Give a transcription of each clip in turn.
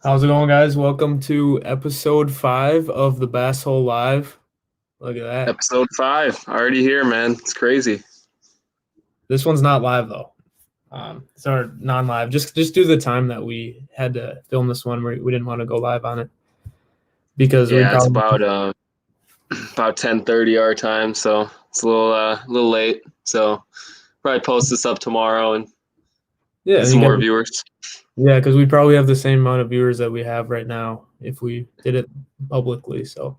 How's it going, guys? Welcome to episode 5 of the Basshole Live. Look at that. Episode 5, already here, man. It's crazy. This one's not live though. It's our non-live. Just due to the time that we had to film this one, we didn't want to go live on it because we Yeah, it's probably about 10:30 our time, so it's a little late. So probably post this up tomorrow and yeah, get some more viewers. Yeah, because we probably have the same amount of viewers that we have right now if we did it publicly. So,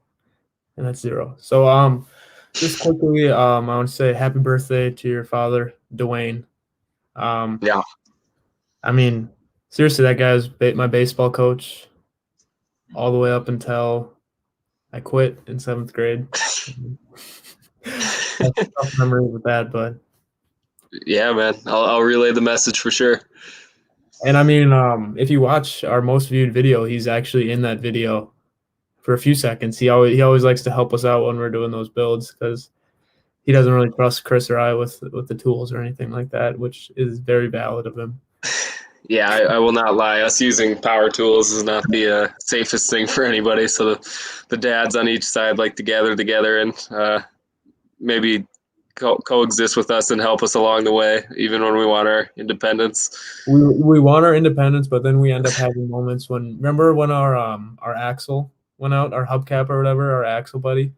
and that's 0. So just quickly, I want to say happy birthday to your father, Dwayne. Yeah. I mean, seriously, that guy was my baseball coach all the way up until I quit in 7th grade. That's a tough memory with that, but yeah, man, I'll relay the message for sure. and I mean, if you watch our most viewed video, he's actually in that video for a few seconds. He always likes to help us out when we're doing those builds because he doesn't really trust Chris or I with the tools or anything like that, which is very valid of him. Yeah, I will not lie. Us using power tools is not the safest thing for anybody. So the dads on each side like to gather together and maybe coexist with us and help us along the way, even when we want our independence. We want our independence, but then we end up having moments remember when our axle went out, our hubcap or whatever, our axle buddy.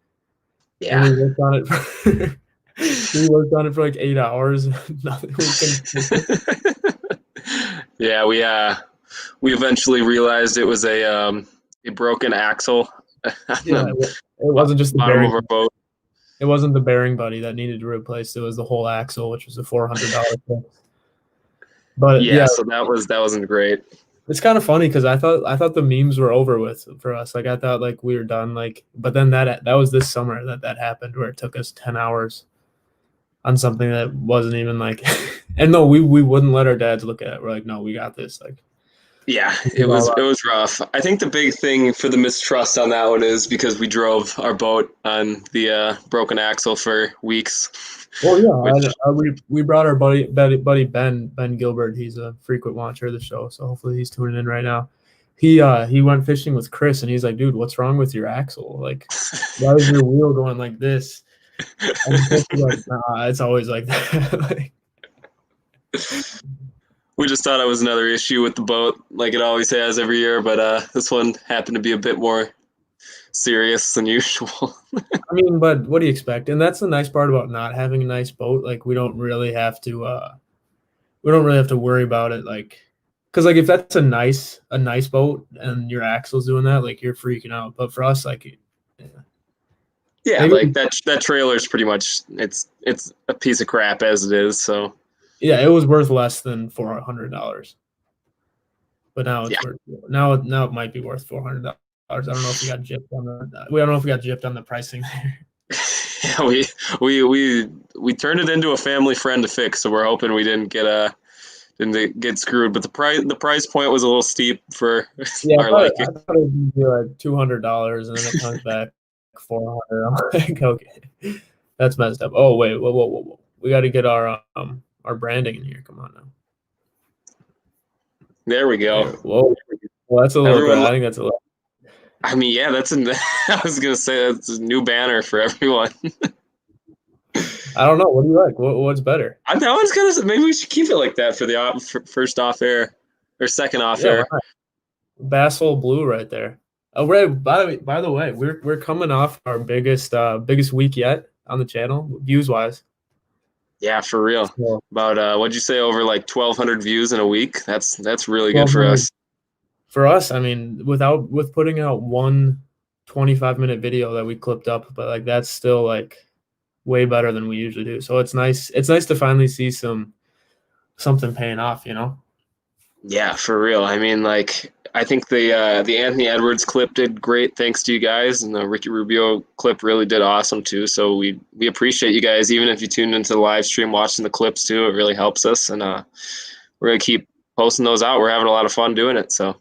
Yeah. And we worked on it for like 8 hours. Nothing Yeah, we eventually realized it was a broken axle. Yeah, it wasn't just the bottom bearing of our boat. It wasn't the bearing buddy that needed to replace. It was the whole axle, which was a $400 fix. But yeah, so that wasn't great. It's kind of funny because I thought the memes were over with for us. Like I thought like we were done. Like, but then that was this summer that happened where it took us 10 hours on something that wasn't even like. And no, we wouldn't let our dads look at it. We're like, no, we got this. Like, yeah, it was rough. I think the big thing for the mistrust on that one is because we drove our boat on the broken axle for weeks. Well, yeah, we brought our buddy Ben Gilbert. He's a frequent watcher of the show, so hopefully he's tuning in right now. He went fishing with Chris, and he's like, "Dude, what's wrong with your axle? Like, why is your wheel going like this?" And Chris was like, "Nah, it's always like that." Like, we just thought it was another issue with the boat, like it always has every year, but this one happened to be a bit more serious than usual. I mean, but what do you expect? And that's the nice part about not having a nice boat. Like, we don't really have to worry about it. Like, because like if that's a nice boat and your axle's doing that, like you're freaking out. But for us, like, yeah, maybe, like that trailer is pretty much it's a piece of crap as it is. So yeah, it was worth less than $400, but now it's worth now it might be worth $400. I don't know if we got gypped on the pricing there. Yeah, we turned it into a family friend to fix, so we're hoping we didn't get screwed. But the price point was a little steep for our liking. I thought it would be like $200, and then it comes back $400. I'm like, okay, that's messed up. Oh wait, whoa. We got to get our branding in here. Come on now. There we go. Whoa, well, that's a little bit. I think that's a little. I mean, yeah, I was gonna say that's a new banner for everyone. I don't know. What do you like? What's better? That one's gonna. Maybe we should keep it like that for the first off air or second off air. Right. Basshole blue right there. Oh, right. By the way, we're coming off our biggest week yet on the channel, views wise. Yeah, for real. Yeah. About what'd you say, over like 1,200 views in a week? That's really good for us. For us, I mean, with putting out one 25-minute video that we clipped up, but like that's still like way better than we usually do. So it's nice. It's nice to finally see something paying off, you know? Yeah, for real. I mean, like I think the Anthony Edwards clip did great, thanks to you guys, and the Ricky Rubio clip really did awesome too. So we appreciate you guys, even if you tuned into the live stream watching the clips too. It really helps us, and we're gonna keep posting those out. We're having a lot of fun doing it. So.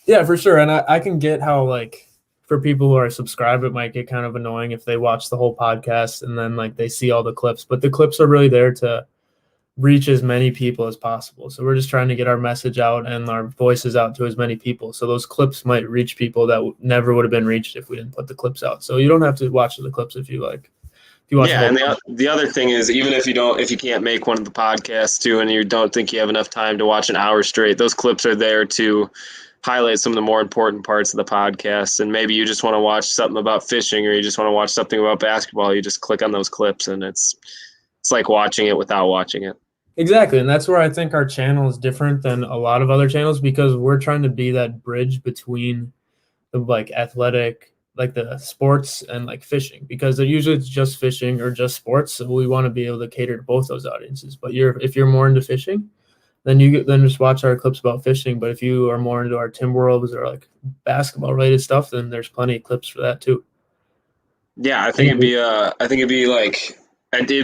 Yeah, for sure. And I can get how, like, for people who are subscribed, it might get kind of annoying if they watch the whole podcast and then, like, they see all the clips. But the clips are really there to reach as many people as possible. So we're just trying to get our message out and our voices out to as many people. So those clips might reach people that never would have been reached if we didn't put the clips out. So you don't have to watch the clips if you like. If you watch Yeah, and the other thing is, even if you can't make one of the podcasts too, and you don't think you have enough time to watch an hour straight, those clips are there to highlight some of the more important parts of the podcast. And maybe you just want to watch something about fishing, or you just want to watch something about basketball. You just click on those clips, and it's like watching it without watching it. Exactly, and that's where I think our channel is different than a lot of other channels, because we're trying to be that bridge between the like athletic, like the sports and like fishing, because usually it's just fishing or just sports. So we want to be able to cater to both those audiences. But if you're more into fishing, then then just watch our clips about fishing. But if you are more into our Tim Worlds or like basketball related stuff, then there's plenty of clips for that too. Yeah, I think it'd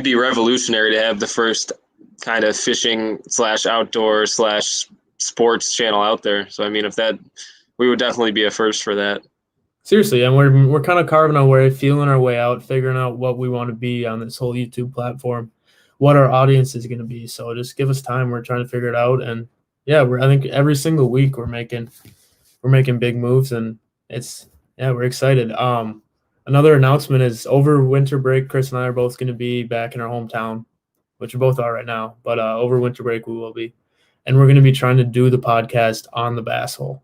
be revolutionary to have the first kind of fishing / outdoor / sports channel out there. So I mean, we would definitely be a first for that. Seriously, and we're kind of carving our way, feeling our way out, figuring out what we want to be on this whole YouTube platform, what our audience is going to be. So just give us time. We're trying to figure it out, and yeah, I think every single week we're making big moves, and we're excited. Another announcement is over winter break, Chris and I are both going to be back in our hometown, which we both are right now. But over winter break we will be, and we're going to be trying to do the podcast on the Basshole.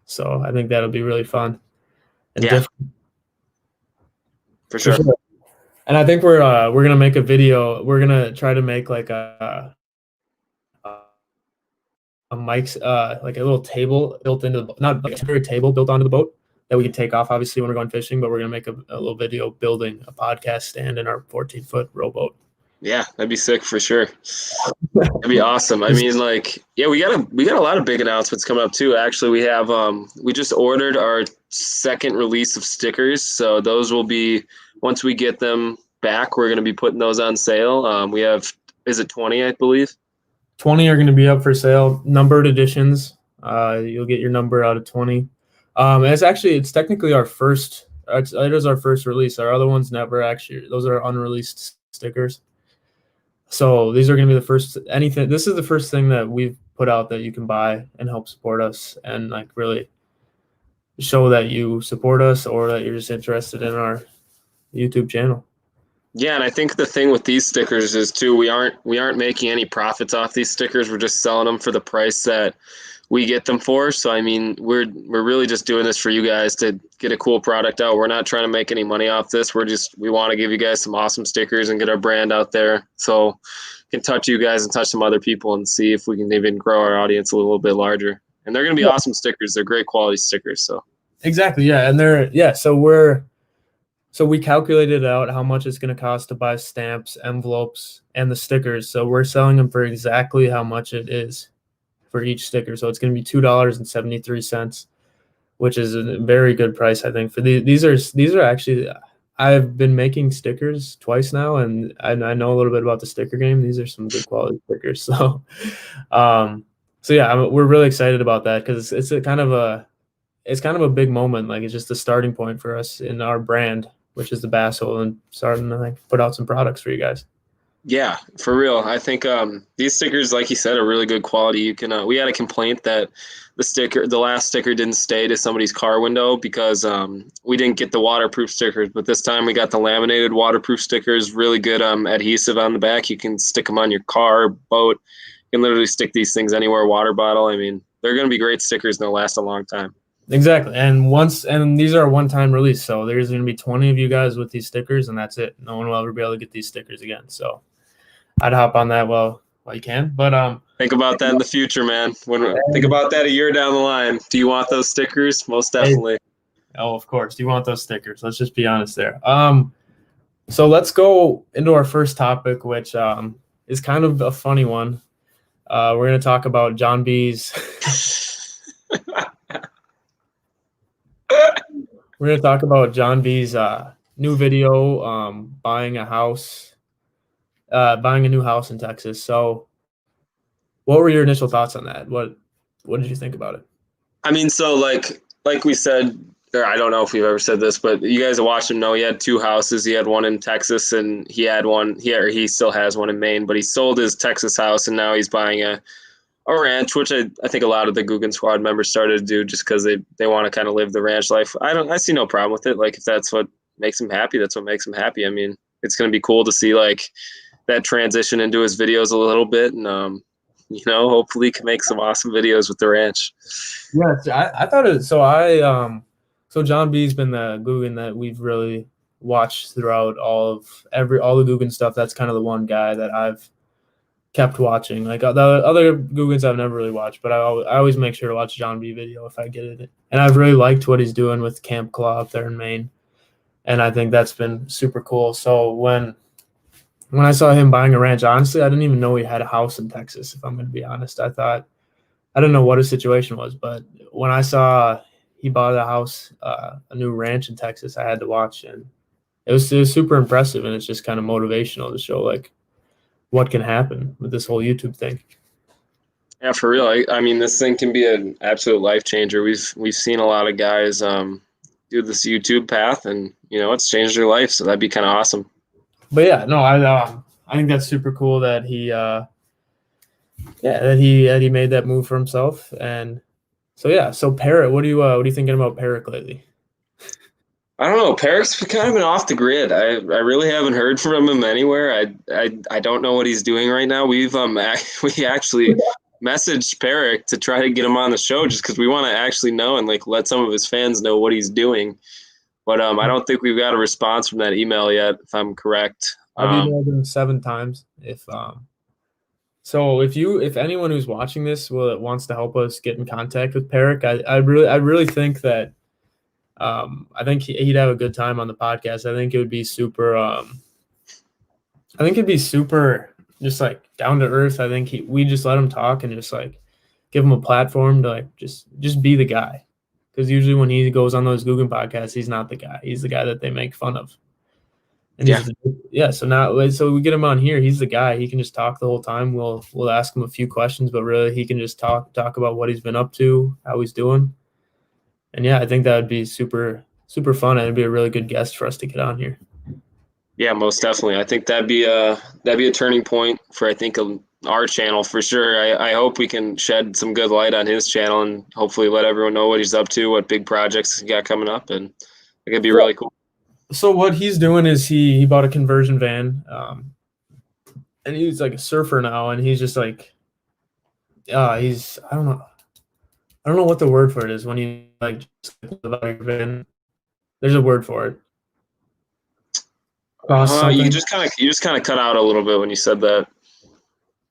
So I think that'll be really fun and different. For sure. And I think we're gonna make a video. We're gonna try to make like a mic's like a little table built into the, not like a temporary table built onto the boat that we can take off obviously when we're going fishing, but we're gonna make a little video building a podcast stand in our 14-foot rowboat. Yeah, that'd be sick for sure. That'd be awesome. I mean, like, yeah, we got a lot of big announcements coming up too. Actually, we have we just ordered our second release of stickers, so those will be, once we get them back, we're gonna be putting those on sale. We have, is it 20, I believe? 20 are gonna be up for sale, numbered editions. You'll get your number out of 20. It's technically our first. It is our first release. Our other ones never actually. Those are unreleased stickers. So these are going to be the first anything. This is the first thing that we've put out that you can buy and help support us and like really show that you support us or that you're just interested in our YouTube channel. Yeah, and I think the thing with these stickers is too, we aren't making any profits off these stickers. We're just selling them for the price that we get them for. So I mean, we're really just doing this for you guys to get a cool product out. We're not trying to make any money off this. We want to give you guys some awesome stickers and get our brand out there, so we can touch you guys and touch some other people and see if we can even grow our audience a little bit larger. And they're going to be awesome stickers. They're great quality stickers. So exactly, yeah, and so we calculated out how much it's going to cost to buy stamps, envelopes, and the stickers. So we're selling them for exactly how much it is for each sticker. So it's going to be $2.73, which is a very good price, I think. For these are actually, I've been making stickers twice now, and I know a little bit about the sticker game. These are some good quality stickers. So, we're really excited about that because it's kind of a big moment. Like, it's just the starting point for us in our brand, which is the Basshole, and starting to like put out some products for you guys. Yeah, for real. I think these stickers, like you said, are really good quality. You can. We had a complaint that the last sticker didn't stay to somebody's car window because we didn't get the waterproof stickers. But this time we got the laminated waterproof stickers. Really good adhesive on the back. You can stick them on your car, boat. You can literally stick these things anywhere. Water bottle. I mean, they're going to be great stickers and they'll last a long time. Exactly. And these are a one-time release. So there's going to be 20 of you guys with these stickers, and that's it. No one will ever be able to get these stickers again. So I'd hop on that while you can. But think about that in the future, man. Think about that a year down the line. Do you want those stickers? Most definitely. Oh, of course. Do you want those stickers? Let's just be honest there. So let's go into our first topic, which is kind of a funny one. We're going to talk about John B's. We're going to talk about John B's new video, buying a new house in Texas. So what were your initial thoughts on that? What did you think about it? I mean, so like we said, or I don't know if we've ever said this, but you guys that watched him know he had two houses. He had one in Texas, and he still has one in Maine. But he sold his Texas house, and now he's buying a ranch, which I think a lot of the Guggen Squad members started to do just because they want to kind of live the ranch life. I see no problem with it. Like if that's what makes him happy, that's what makes him happy. I mean, it's going to be cool to see like that transition into his videos a little bit, and hopefully he can make some awesome videos with the ranch. Yeah, I thought it. So John B's been the Guggen that we've really watched throughout all the Guggen stuff. That's kind of the one guy that I've kept watching. Like the other Guggens I've never really watched, but I always make sure to watch John B video if I get it. And I've really liked what he's doing with Camp Claw up there in Maine, and I think that's been super cool. So when I saw him buying a ranch, honestly, I didn't even know he had a house in Texas. If I'm going to be honest, I didn't know what his situation was, but when I saw he bought a house, a new ranch in Texas, I had to watch, and it was super impressive, and it's just kind of motivational to show like what can happen with this whole YouTube thing. Yeah, for real. I mean, this thing can be an absolute life changer. We've seen a lot of guys do this YouTube path, and it's changed their life. So that'd be kind of awesome. But yeah, no, I think that's super cool that he that he made that move for himself. And so Parrot, what are you thinking about Parrot lately? I don't know. Peric's kind of been off the grid. I really haven't heard from him anywhere. I don't know what he's doing right now. We've we actually messaged Peric to try to get him on the show just because we want to actually know and like let some of his fans know what he's doing. But I don't think we've got a response from that email yet, if I'm correct. I've emailed him 7 times. So if anyone who's watching this wants to help us get in contact with Peric, I really think that I think he'd have a good time on the podcast. I think it would be super. I think it'd be super just like down to earth. I think we just let him talk and just like give him a platform to like just be the guy. Because usually when he goes on those Guggen podcasts, he's not the guy. He's the guy that they make fun of. And so we get him on here. He's the guy. He can just talk the whole time. We'll ask him a few questions, but really he can just talk about what he's been up to, how he's doing. And yeah, I think that would be super, super fun. And it'd be a really good guest for us to get on here. Yeah, most definitely. I think that'd be a turning point for our channel for sure. I hope we can shed some good light on his channel and hopefully let everyone know what he's up to, what big projects he got coming up, and it could be really cool. So what he's doing is he bought a conversion van, and he's like a surfer now, and he's just like, he's I don't know what the word for it is when you like just live out of your van. There's a word for it. You just kind of cut out a little bit when you said that.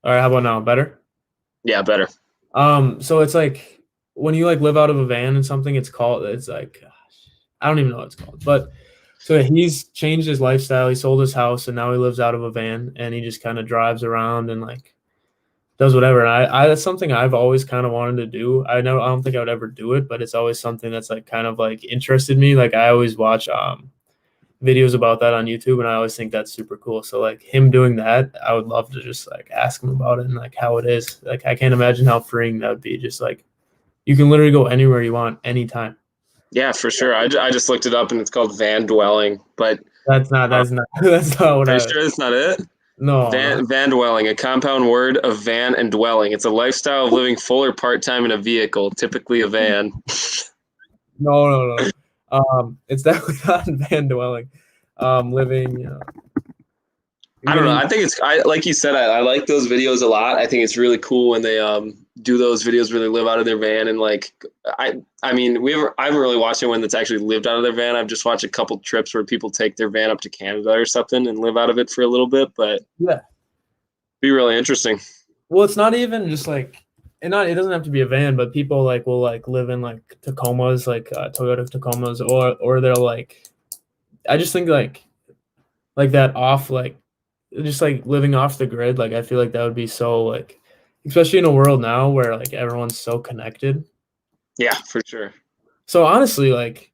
All right, how about now? Better? Yeah, better. So it's like when you like live out of a van and something, it's like, gosh, I don't even know what it's called. But so he's changed his lifestyle. He sold his house and now he lives out of a van and he just kind of drives around and like does whatever. And I that's something I've always kind of wanted to do. I don't think I would ever do it, but it's always something that's like kind of like interested me. Like I always watch videos about that on YouTube, and I always think that's super cool. So like him doing that, I would love to just like ask him about it and like how it is. Like I can't imagine how freeing that would be. Just like you can literally go anywhere you want, anytime. Yeah, for sure. I just looked it up and it's called van dwelling, but that's not what are you sure that's not it? No, van dwelling, a compound word of van and dwelling. It's a lifestyle of living full or part-time in a vehicle, typically a van. No. It's definitely not van dwelling. Living. I don't know. I think like you said. I like those videos a lot. I think it's really cool when they do those videos where they live out of their van and like I mean I haven't really watched anyone that's actually lived out of their van. I've just watched a couple trips where people take their van up to Canada or something and live out of it for a little bit. But yeah, be really interesting. Well, it's not even just like. It doesn't have to be a van, but people like will like live in like Tacomas, like Toyota Tacomas, or they'll like. I just think like that off like just like living off the grid. Like I feel like that would be so like, especially in a world now where like everyone's so connected. Yeah, for sure. So honestly, like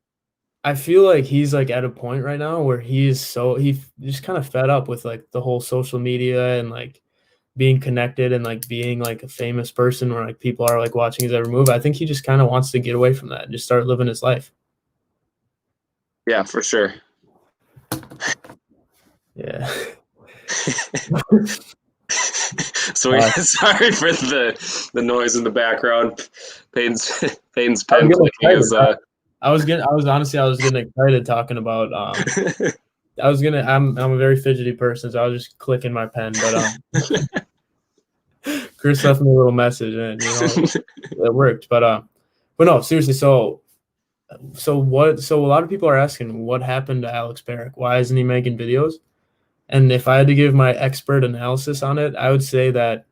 I feel like he's like at a point right now where he just kind of fed up with like the whole social media and like being connected and like being like a famous person where like people are like watching his every move. I think he just kind of wants to get away from that and just start living his life. Yeah, for sure. Yeah. So sorry for the noise in the background. Payne's I was pen getting clicking is excited. I was getting excited talking about I'm a very fidgety person, so I was just clicking my pen. But Chris left me a little message, and it worked. But no, seriously. So a lot of people are asking what happened to Alex Barrick. Why isn't he making videos? And if I had to give my expert analysis on it, I would say that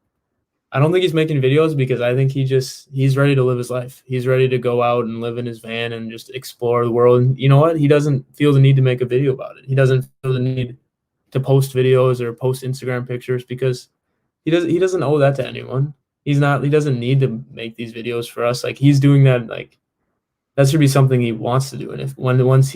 I don't think he's making videos because I think he's ready to live his life. He's ready to go out and live in his van and just explore the world. And you know what? He doesn't feel the need to make a video about it. He doesn't feel the need to post videos or post Instagram pictures because he doesn't owe that to anyone. He doesn't need to make these videos for us. Like he's doing that, like that should be something he wants to do. And if once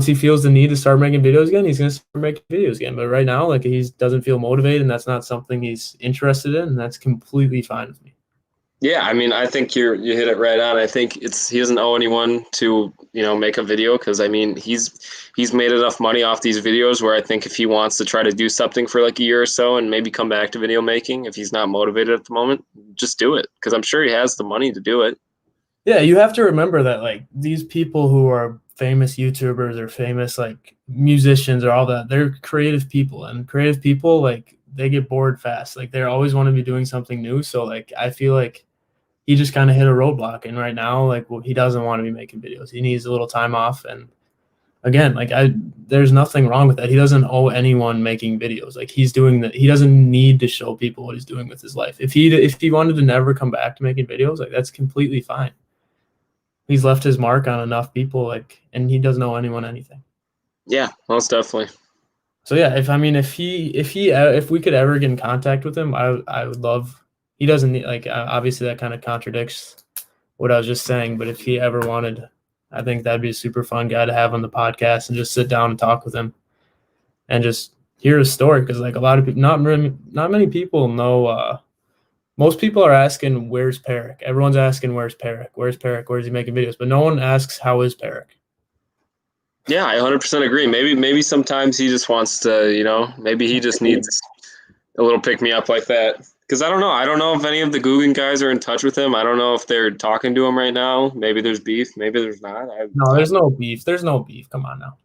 he feels the need to start making videos again, he's gonna start making videos again. But right now, like he doesn't feel motivated, and that's not something he's interested in, and that's completely fine with me. Yeah, I mean, I think you hit it right on. I think he doesn't owe anyone to make a video because I mean he's made enough money off these videos where I think if he wants to try to do something for like a year or so and maybe come back to video making, if he's not motivated at the moment, just do it because I'm sure he has the money to do it. Yeah, you have to remember that like these people who are famous YouTubers or famous like musicians or all that, they're creative people, and creative people like they get bored fast. Like they always want to be doing something new. So like I feel like he just kind of hit a roadblock, and right now he doesn't want to be making videos. He needs a little time off, and again, there's nothing wrong with that. He doesn't owe anyone making videos. Like he's doing that. He doesn't need to show people what he's doing with his life. If he wanted to never come back to making videos, like that's completely fine. He's left his mark on enough people, like, and he doesn't owe anyone anything. Yeah, most definitely. So yeah, if we could ever get in contact with him, I would love. He doesn't need like obviously that kind of contradicts what I was just saying, but if he ever wanted, I think that'd be a super fun guy to have on the podcast and just sit down and talk with him and just hear his story because like a lot of people, not many people know. Most people are asking, where's Perrick? Everyone's asking, where's Perrick? Where's Perrick? Where's he making videos? But no one asks, how is Perrick? Yeah, I 100% agree. Maybe sometimes he just wants to, maybe he just needs a little pick me up like that. Because I don't know. I don't know if any of the Guggen guys are in touch with him. I don't know if they're talking to him right now. Maybe there's beef. Maybe there's not. No, there's no beef. There's no beef. Come on now.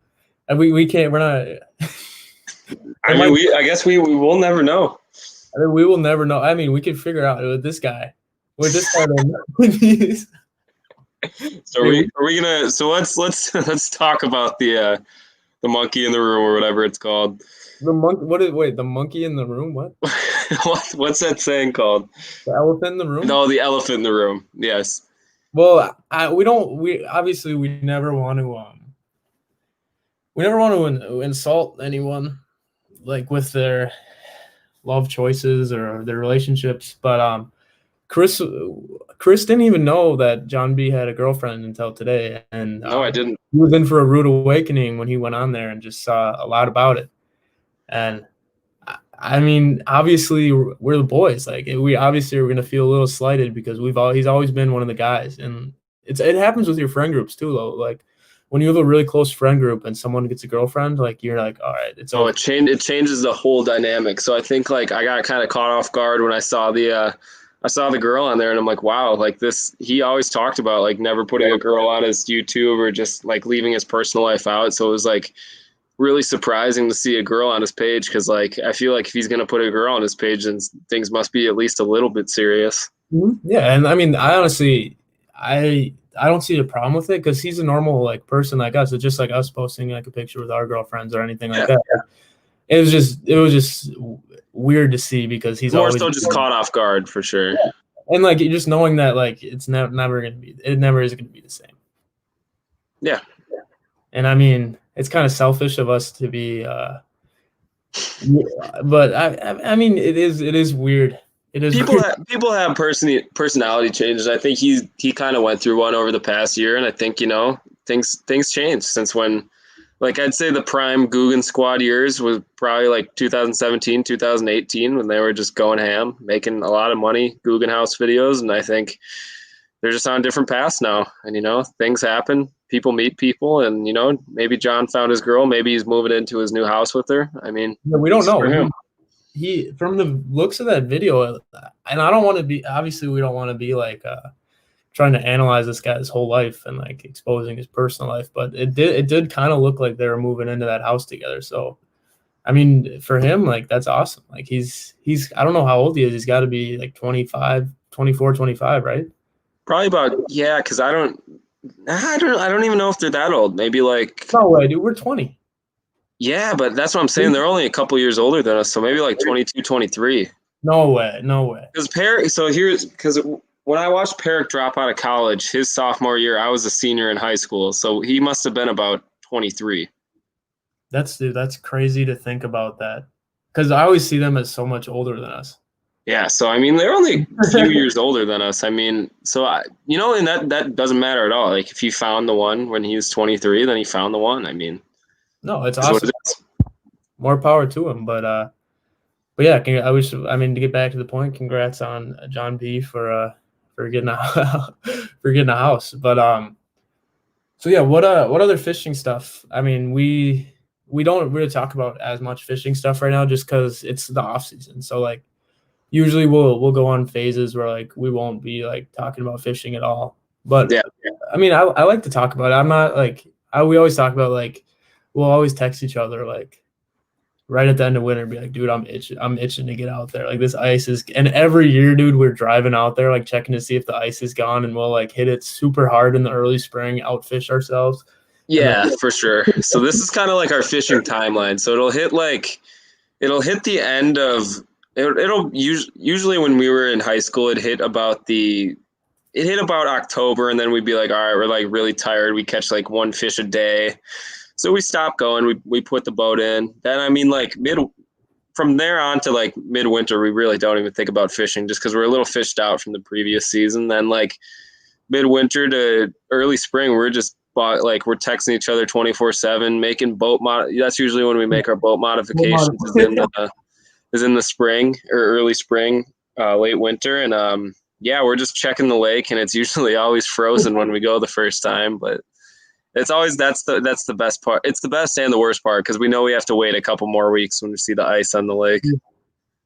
And we can't. We're not. I mean, I guess we will never know. I mean, we will never know. I mean, we could figure out with this guy. With this guy, so are we gonna? So let's talk about the monkey in the room or whatever it's called. The monkey. Wait? The monkey in the room? What? What's that saying called? The elephant in the room? No, the elephant in the room. Yes. Well, we obviously we never want to insult anyone like with their love choices or their relationships, but Chris didn't even know that John B had a girlfriend until today, and no, I didn't. He was in for a rude awakening when he went on there and just saw a lot about it. And I mean, obviously we're the boys. Like we obviously are going to feel a little slighted because he's always been one of the guys, and it happens with your friend groups too, though. Like when you have a really close friend group and someone gets a girlfriend, like you're like, all right, it's over. It changes the whole dynamic. So I think like I got kind of caught off guard when I saw the girl on there, and I'm like, wow, like this. He always talked about like never putting a girl on his YouTube or just like leaving his personal life out. So it was like really surprising to see a girl on his page because like I feel like if he's gonna put a girl on his page, then things must be at least a little bit serious. Yeah, and I mean, I honestly, I don't see a problem with it because he's a normal like person like us. It's just like us posting like a picture with our girlfriends or anything like that. Yeah. It was just weird to see because he's more always so just caught off guard for sure. Yeah. And like just knowing that like it never is gonna be the same. Yeah. And I mean, it's kind of selfish of us to be, but I mean, it is weird. It is people have personality changes. I think he kind of went through one over the past year, and I think things changed since when. Like I'd say the prime Guggen squad years was probably like 2017, 2018 when they were just going ham, making a lot of money, Guggen House videos. And I think they're just on different paths now. And, things happen. people meet people, and maybe John found his girl. Maybe he's moving into his new house with her. I mean, Yeah, we don't it's for know. him. He from the looks of that video, and I don't want to be, obviously we don't want to be like trying to analyze this guy's whole life and like exposing his personal life, but it did kind of look like they were moving into that house together. So I mean, for him, like that's awesome. Like he's I don't know how old he is. He's got to be like 25, 24, 25, right? Probably about, yeah, because I don't even know if they're that old. Maybe like, No way, dude. We're 20. yeah, but that's what I'm saying. They're only a couple years older than us, so maybe like 22, 23. No way, no way. Because when I watched Perrick drop out of college his sophomore year, I was a senior in high school, so he must have been about 23. That's crazy to think about that, because I always see them as so much older than us. Yeah, so I mean, they're only a few years older than us. I mean, so and that doesn't matter at all. Like if he found the one when he was 23, then he found the one. I mean, No, it's is what awesome. it is. More power to him. But yeah, I mean, to get back to the point, congrats on John P for getting a for getting a house. But so yeah, what other fishing stuff? I mean, we don't really talk about as much fishing stuff right now just because it's the off season. So like usually we'll go on phases where like we won't be like talking about fishing at all. But Yeah, I mean, I like to talk about it. I'm not like we always talk about like we'll always text each other like right at the end of winter, be like, dude, I'm itching to get out there. Like this ice is, and every year, dude, we're driving out there, like checking to see if the ice is gone, and we'll like hit it super hard in the early spring, outfish ourselves. And yeah, then, for sure. So this is kind of like our fishing timeline. So it'll hit the end of usually when we were in high school, it hit about October, and then we'd be like, all right, we're like really tired. We catch like one fish a day. So we stopped going. We put the boat in. Then I mean, like from there on to like midwinter, we really don't even think about fishing just because we're a little fished out from the previous season. Then like midwinter to early spring, we're texting each other 24/7, making That's usually when we make our boat modifications. Is in the spring or early spring, late winter, and yeah, we're just checking the lake, and it's usually always frozen when we go the first time, but. It's always that's the best part. It's the best and the worst part because we know we have to wait a couple more weeks when we see the ice on the lake.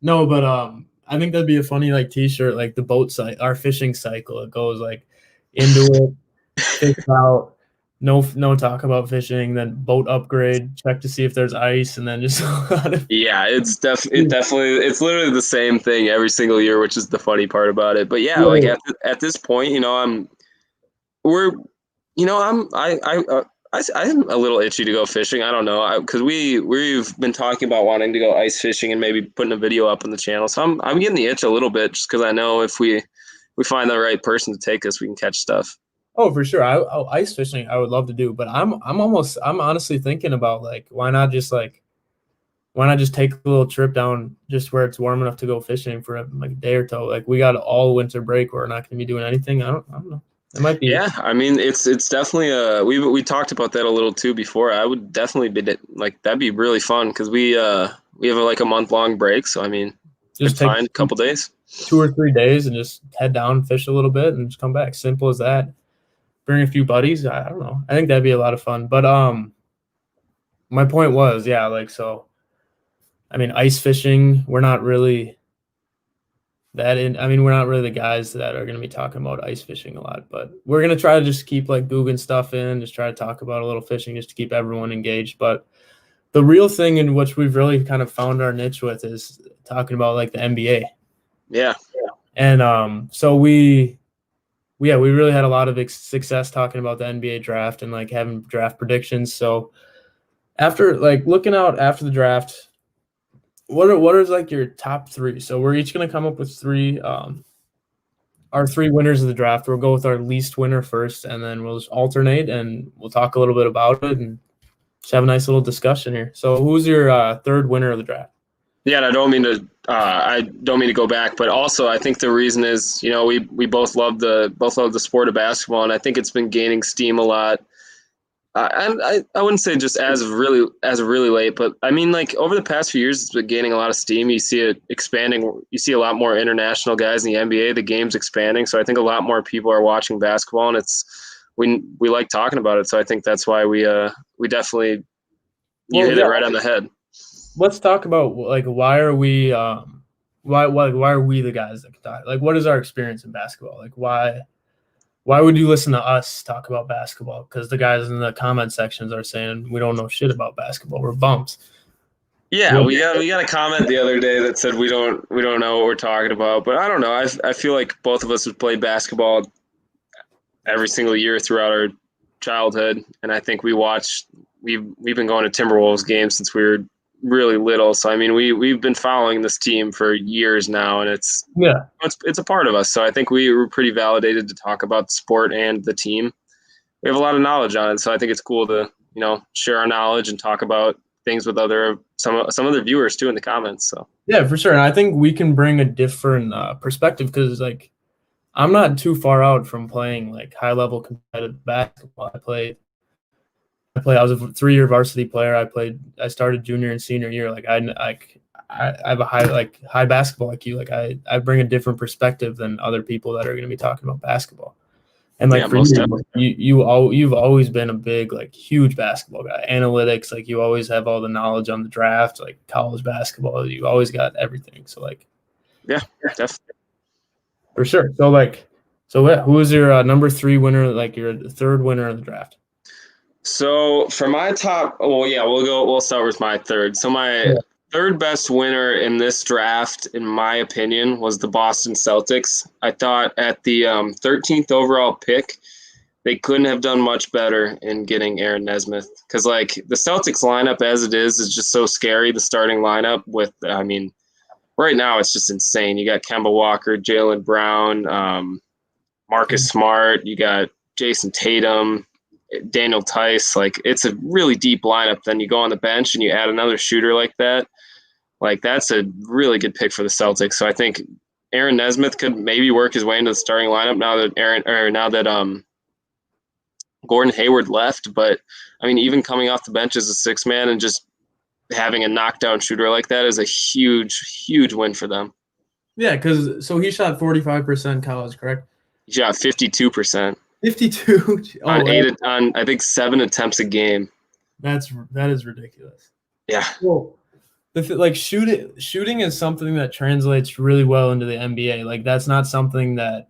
no, but I think that'd be a funny like T-shirt, like the boat site, our fishing cycle. It goes like into it, fish out, no talk about fishing, then boat upgrade, check to see if there's ice, and then just Yeah, definitely it's literally the same thing every single year, which is the funny part about it. But yeah, like at this point, we're I'm a little itchy to go fishing. I don't know, because we've been talking about wanting to go ice fishing and maybe putting a video up on the channel. So I'm getting the itch a little bit just because I know if we find the right person to take us, we can catch stuff. Oh, for sure. Ice fishing I would love to do, but I'm honestly thinking about like why not just take a little trip down just where it's warm enough to go fishing for like a day or two. Like we got all winter break. We're not going to be doing anything. I don't know. It might be. Yeah, I mean it's definitely we talked about that a little too before. I would definitely be like that'd be really fun because we have like a month-long break. So I mean, just find a couple days, 2 or 3 days, and just head down, fish a little bit, and just come back. Simple as that. Bring a few buddies. I don't know. I think that'd be a lot of fun. But my point was, yeah, like so. I mean, ice fishing. We're not really we're not really the guys that are going to be talking about ice fishing a lot, but we're going to try to just keep like googling stuff in, just try to talk about a little fishing just to keep everyone engaged. But the real thing in which we've really kind of found our niche with is talking about like the NBA. Yeah. And so we really had a lot of success talking about the NBA draft and like having draft predictions. So after like looking out after the draft, what are like your top three? So we're each going to come up with three, our three winners of the draft. We'll go with our least winner first, and then we'll just alternate, and we'll talk a little bit about it and just have a nice little discussion here. So who's your third winner of the draft? Yeah, and I don't mean to go back, but also I think the reason is, we both love the sport of basketball, and I think it's been gaining steam a lot. And I wouldn't say just as of really late, but I mean, like over the past few years, it's been gaining a lot of steam. You see it expanding. You see a lot more international guys in the NBA. The game's expanding, so I think a lot more people are watching basketball, and it's we like talking about it. So I think that's why we definitely hit it right on the head. Let's talk about like why are we why are we the guys that can talk? Like, what is our experience in basketball? Like, why would you listen to us talk about basketball? Because the guys in the comment sections are saying we don't know shit about basketball. We're bumps. Yeah, we got a comment the other day that said we don't know what we're talking about, but I don't know. I feel like both of us have played basketball every single year throughout our childhood, and I think we've been going to Timberwolves games since we were really little. So I mean, we've been following this team for years now, and it's a part of us. So I think we were pretty validated to talk about the sport and the team. We have a lot of knowledge on it, so I think it's cool to share our knowledge and talk about things with some other viewers too in the comments. So yeah, for sure. And I think we can bring a different perspective because like I'm not too far out from playing like high level competitive basketball. I was a 3-year varsity player. I started junior and senior year. Like I have a high basketball IQ. Like I bring a different perspective than other people that are going to be talking about basketball. And like for you've always been a big, like huge basketball guy. Analytics, like you always have all the knowledge on the draft, like college basketball. You always got everything. So like, yeah, definitely for sure. So who is your number 3 winner? Like your third winner of the draft? So for my top, we'll start with my third. So my third best winner in this draft, in my opinion, was the Boston Celtics. I thought at the 13th overall pick, they couldn't have done much better in getting Aaron Nesmith, because like the Celtics lineup as it is just so scary. The starting lineup with, I mean, right now it's just insane. You got Kemba Walker, Jaylen Brown, Marcus Smart, you got Jason Tatum, Daniel Tice. Like it's a really deep lineup. Then you go on the bench and you add another shooter like that. Like that's a really good pick for the Celtics. So I think Aaron Nesmith could maybe work his way into the starting lineup now that Gordon Hayward left. But I mean, even coming off the bench as a 6-man and just having a knockdown shooter like that is a huge win for them. Yeah, because so he shot 45% college, correct? He shot 52%. 52 on I think 7 attempts a game. That is ridiculous. Yeah. Well, like shooting is something that translates really well into the NBA. Like that's not something that,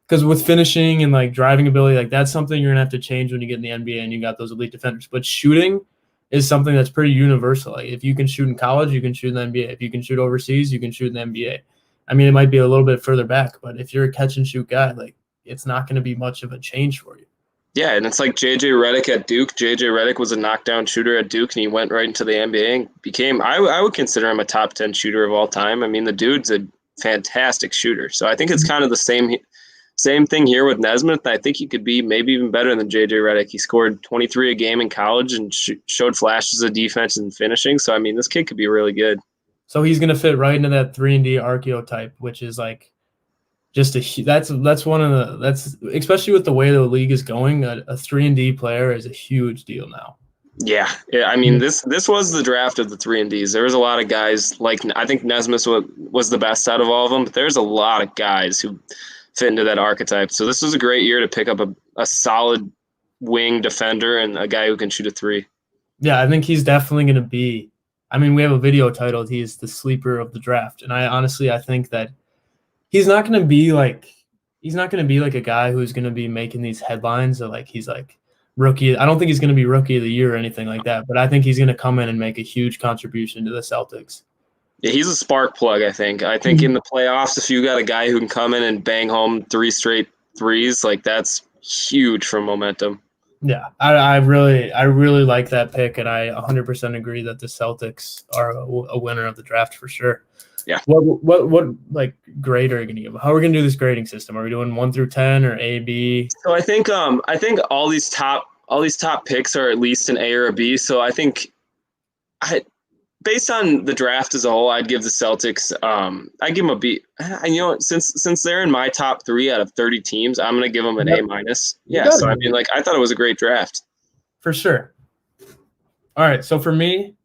because with finishing and like driving ability, like that's something you're gonna have to change when you get in the NBA and you got those elite defenders. But shooting is something that's pretty universal. Like if you can shoot in college, you can shoot in the NBA. If you can shoot overseas, you can shoot in the NBA. I mean, it might be a little bit further back, but if you're a catch and shoot guy, like it's not going to be much of a change for you. Yeah, and it's like J.J. Redick at Duke. J.J. Redick was a knockdown shooter at Duke, and he went right into the NBA and became, I would consider him a top 10 shooter of all time. I mean, the dude's a fantastic shooter. So I think it's kind of the same thing here with Nesmith. I think he could be maybe even better than J.J. Redick. He scored 23 a game in college and showed flashes of defense and finishing. So, I mean, this kid could be really good. So he's going to fit right into that 3-and-D archetype, which is like, just that's one of that's especially with the way the league is going, a 3-and-D player is a huge deal now. Yeah. I mean, this was the draft of the 3-and-Ds. There was a lot of guys, like I think Nesmith was the best out of all of them, but there's a lot of guys who fit into that archetype. So this was a great year to pick up a solid wing defender and a guy who can shoot a 3. Yeah, I think he's definitely going to be. I mean, we have a video titled "He's the sleeper of the draft," and I think that he's not going to be like a guy who's going to be making these headlines or like he's like rookie. I don't think he's going to be rookie of the year or anything like that, but I think he's going to come in and make a huge contribution to the Celtics. Yeah, he's a spark plug, I think. I think in the playoffs, if you got a guy who can come in and bang home 3 straight threes, like that's huge for momentum. Yeah, I really like that pick, and I 100% agree that the Celtics are a winner of the draft for sure. Yeah. What like grade are you gonna give? How are we gonna do this grading system? Are we doing 1 through 10 or A, B? So I think all these top picks are at least an A or a B. So I think based on the draft as a whole, I'd give the Celtics I'd give them a B. And you know, since they're in my top 3 out of 30 teams, I'm gonna give them an A minus. Yeah. So I mean, like I thought it was a great draft. For sure. All right. So for me,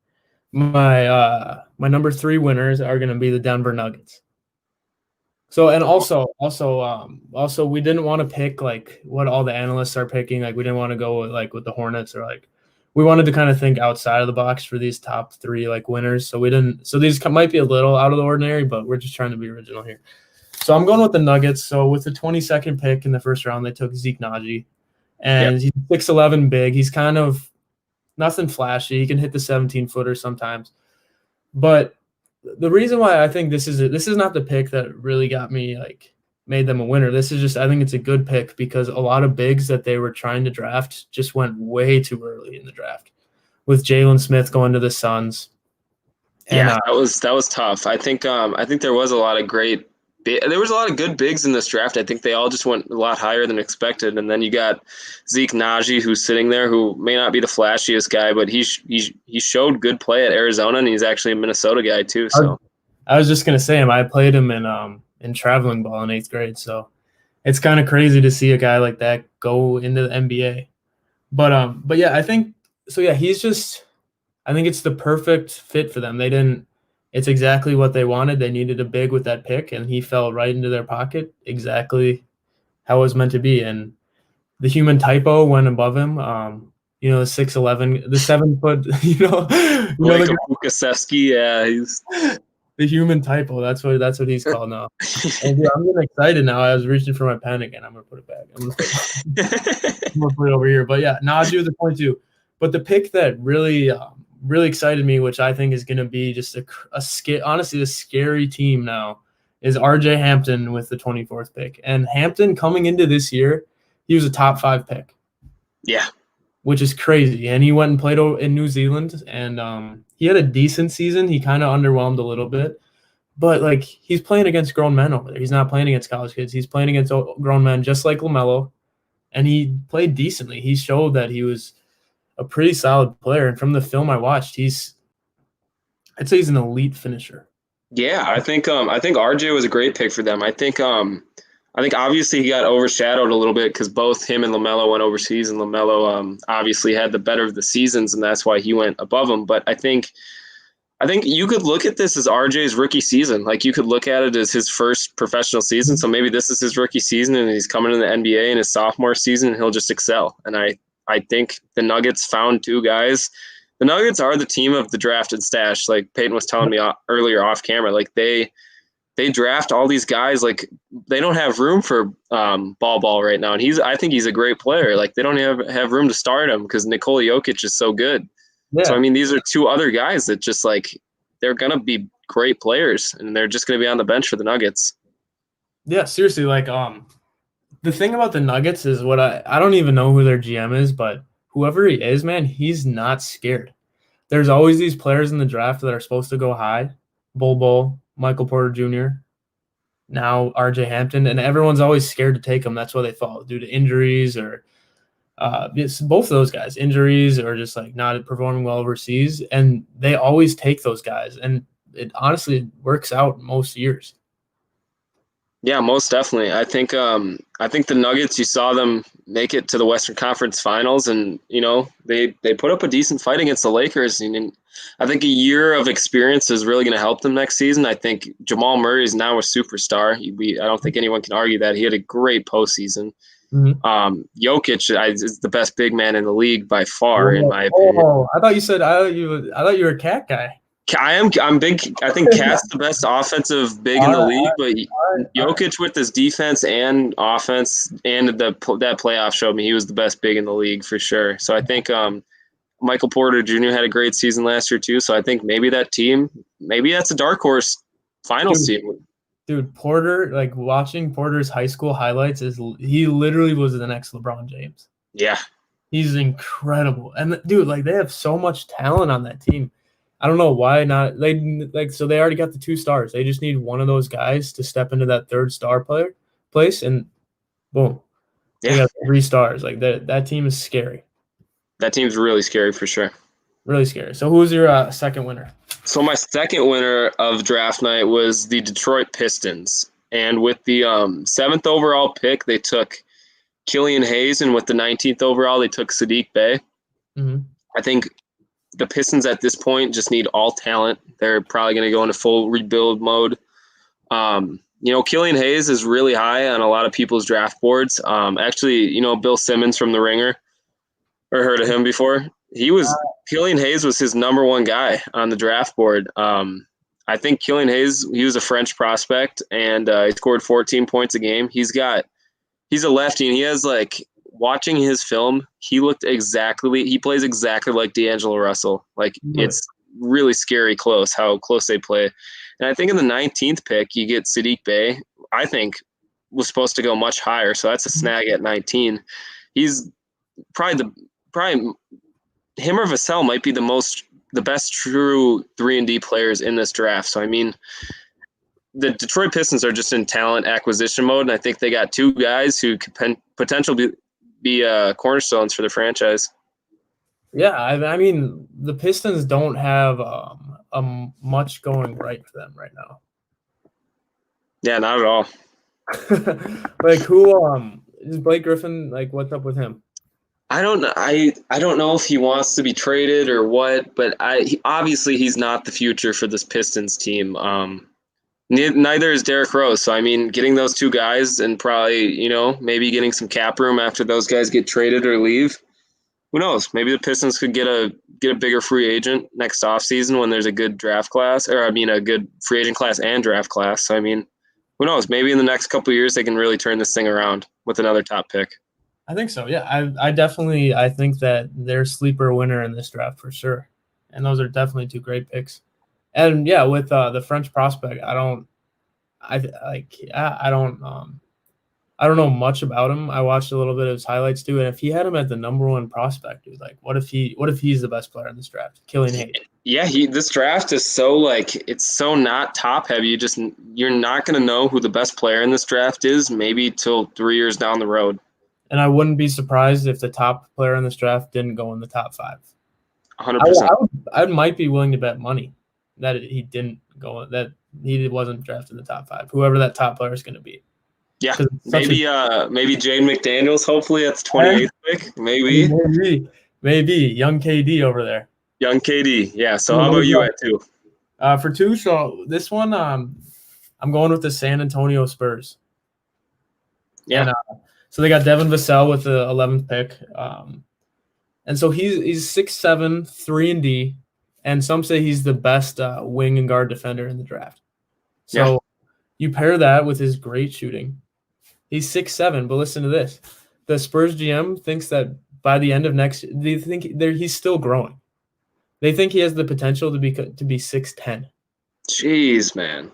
my number 3 winners are going to be the Denver Nuggets. So and also we didn't want to pick like what all the analysts are picking. Like we didn't want to go with the Hornets or like we wanted to kind of think outside of the box for these top three like winners. So we didn't. So these might be a little out of the ordinary, but we're just trying to be original here. So I'm going with the Nuggets. So with the 22nd pick in the first round, they took Zeke Naji, Yep. and he's 6'11" big. He's kind of nothing flashy. He can hit the 17-footer sometimes, but the reason why I think this is not the pick that really got me like made them a winner. This is just I think it's a good pick because a lot of bigs that they were trying to draft just went way too early in the draft. With Jalen Smith going to the Suns, and Yeah, that was tough. I think there was a lot of there was a lot of good bigs in this draft. I think they all just went a lot higher than expected. And then you got Zeke Naji, who's sitting there, who may not be the flashiest guy, but he showed good play at Arizona, and he's actually a Minnesota guy too. So I was just gonna say him. I played him in traveling ball in 8th grade, so it's kind of crazy to see a guy like that go into the NBA. But yeah, I think so. Yeah, he's just. I think it's the perfect fit for them. They didn't. It's exactly what they wanted. They needed a big with that pick, and he fell right into their pocket, exactly how it was meant to be. And the human typo went above him. The 6'11", the 7 foot. Blake Bukasevsky, yeah, he's the human typo. That's what he's called now. And yeah, I'm getting excited now. I was reaching for my pen again. I'm gonna put it back. I'm gonna put it over here. But yeah, Najee was a 22. But the pick that really excited me, which I think is going to be just honestly, a scary team now, is RJ Hampton with the 24th pick. And Hampton coming into this year, he was a top 5 pick. Yeah. Which is crazy. And he went and played in New Zealand, and he had a decent season. He kind of underwhelmed a little bit. But, like, he's playing against grown men over there. He's not playing against college kids. He's playing against grown men just like LaMelo. And he played decently. He showed that he was a pretty solid player. And from the film I watched, I'd say he's an elite finisher. Yeah, I think RJ was a great pick for them. I think obviously he got overshadowed a little bit because both him and LaMelo went overseas, and LaMelo obviously had the better of the seasons, and that's why he went above him. But I think you could look at this as RJ's rookie season. Like you could look at it as his first professional season. So maybe this is his rookie season, and he's coming in the NBA in his sophomore season, and he'll just excel. And I think the Nuggets found 2 guys. The Nuggets are the team of the drafted stash. Like Peyton was telling me earlier off camera, like they draft all these guys. Like they don't have room for ball right now. And I think he's a great player. Like they don't have room to start him because Nikola Jokic is so good. Yeah. So, I mean, these are 2 other guys that just like, they're going to be great players and they're just going to be on the bench for the Nuggets. Yeah, seriously. Like, the thing about the Nuggets is I don't even know who their GM is, but whoever he is, man, he's not scared. There's always these players in the draft that are supposed to go high. Bol, Michael Porter Jr., now RJ Hampton, and everyone's always scared to take them. That's why they fall due to injuries or it's both of those guys, injuries or just like not performing well overseas. And they always take those guys. And it honestly works out most years. Yeah, most definitely. I think the Nuggets, you saw them make it to the Western Conference Finals, and they put up a decent fight against the Lakers. And I think a year of experience is really going to help them next season. I think Jamal Murray is now a superstar. I don't think anyone can argue that. He had a great postseason. Mm-hmm. Jokic is the best big man in the league by far, in my opinion. I thought you were a Cat guy. I'm big. I think Cat's the best offensive big in the league, but Jokic with his defense and offense and that playoff showed me he was the best big in the league for sure. So I think Michael Porter Jr. had a great season last year too. So I think maybe that's a dark horse finals team. Dude, Porter, like watching Porter's high school highlights, he literally was the next LeBron James. Yeah, he's incredible, and dude, like they have so much talent on that team. I don't know why not. So they already got the 2 stars. They just need one of those guys to step into that 3rd star place, and boom, they got 3 stars. Like that team is scary. That team's really scary for sure. Really scary. So who's your second winner? So my second winner of draft night was the Detroit Pistons, and with the 7th overall pick, they took Killian Hayes, and with the 19th overall, they took Saddiq Bey. Mm-hmm. I think the Pistons at this point just need all talent. They're probably going to go into full rebuild mode. Killian Hayes is really high on a lot of people's draft boards. Actually, Bill Simmons from The Ringer, or heard of him before? Killian Hayes was his number one guy on the draft board. I think Killian Hayes, he was a French prospect, and he scored 14 points a game. He's a lefty, and he has watching his film, he plays exactly like D'Angelo Russell. It's really scary how close they play. And I think in the 19th pick, you get Sadiq Bey. I think was supposed to go much higher, so that's a snag at 19. He's probably him or Vassell might be the best true 3-and-D players in this draft. So I mean, the Detroit Pistons are just in talent acquisition mode, and I think they got two guys who could potentially be cornerstones for the franchise. Yeah, I mean, the Pistons don't have much going right for them right now. Yeah, not at all. Who is Blake Griffin? What's up with him? I don't know. I don't know if he wants to be traded or what, but obviously he's not the future for this Pistons team. Neither is Derrick Rose. So I mean, getting those two guys and probably maybe getting some cap room after those guys get traded or leave. Who knows? Maybe the Pistons could get a bigger free agent next offseason when there's a good draft class, or a good free agent class and draft class. So I mean, who knows? Maybe in the next couple of years they can really turn this thing around with another top pick. I think so. Yeah, I think that they're sleeper winner in this draft for sure, and those are definitely two great picks. And yeah, with the French prospect, I don't know much about him. I watched a little bit of his highlights too, and if he had him at the number one prospect, dude, what if he's the best player in this draft? Killian Hayes. Yeah, this draft is so it's so not top heavy. You're not going to know who the best player in this draft is maybe till 3 years down the road. And I wouldn't be surprised if the top player in this draft didn't go in the top 5. 100%. I might be willing to bet money that he didn't go, that he wasn't drafted in the top 5. Whoever that top player is going to be. Yeah, maybe Jane McDaniels. Hopefully, that's 28th pick. Maybe young KD over there. Young KD. Yeah. So how about you at 2? For 2, so this one, I'm going with the San Antonio Spurs. Yeah. And, so they got Devin Vassell with the 11th pick. And so he's 6'7", 3-and-D, and some say he's the best wing and guard defender in the draft. So you pair that with his great shooting. He's 6'7", but listen to this. The Spurs GM thinks that by the end of they think he's still growing. They think he has the potential to be 6'10". Jeez, man.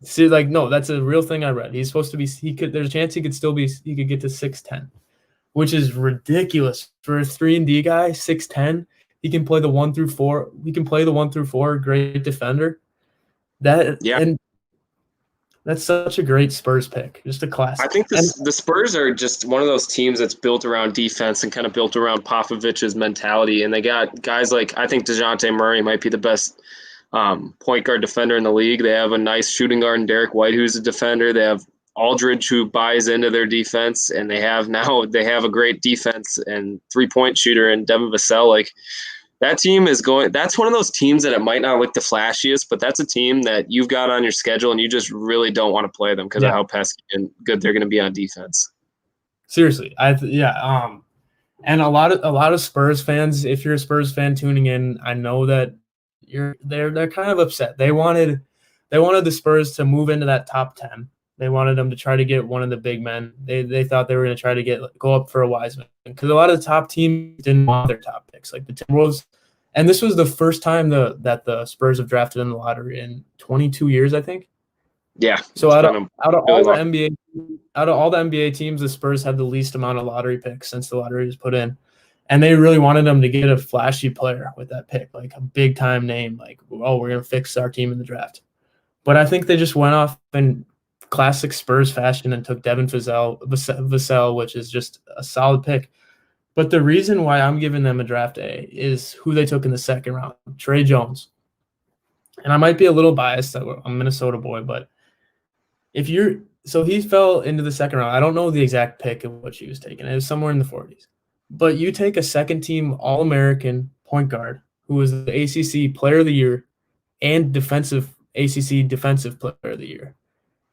See, no, that's a real thing I read. He's supposed to be. There's a chance he could get to 6'10", which is ridiculous for a 3-and-D guy. 6'10", he can play the 1 through 4. He can play the 1 through 4. Great defender. And that's such a great Spurs pick. Just a classic. I think the Spurs are just one of those teams that's built around defense and kind of built around Popovich's mentality. And they got guys I think DeJounte Murray might be the best point guard defender in the league. They have a nice shooting guard in Derek White, who's a defender. They have Aldridge, who buys into their defense, and they have a great defense and 3-point shooter in Devin Vassell. That team is going. That's one of those teams that it might not look the flashiest, but that's a team that you've got on your schedule, and you just really don't want to play them because of how pesky and good they're going to be on defense. Seriously, and a lot of Spurs fans. If you're a Spurs fan tuning in, I know that they're kind of upset. They wanted the Spurs to move into that top 10. They wanted them to try to get one of the big men. They thought they were going to try to go up for a Wiseman, because a lot of the top teams didn't want their top picks, like the Timberwolves. And this was the first time that the Spurs have drafted in the lottery in 22 years, I think. Yeah. So out of all the NBA teams, the Spurs had the least amount of lottery picks since the lottery was put in. And they really wanted them to get a flashy player with that pick, like a big time name, we're going to fix our team in the draft. But I think they just went off in classic Spurs fashion and took Devin Vassell, which is just a solid pick. But the reason why I'm giving them a draft A is who they took in the second round, Trey Jones. And I might be a little biased. I'm a Minnesota boy, but so he fell into the second round. I don't know the exact pick of what she was taking. It was somewhere in the 40s. But you take a second-team All-American point guard who was the ACC Player of the Year and ACC Defensive Player of the Year.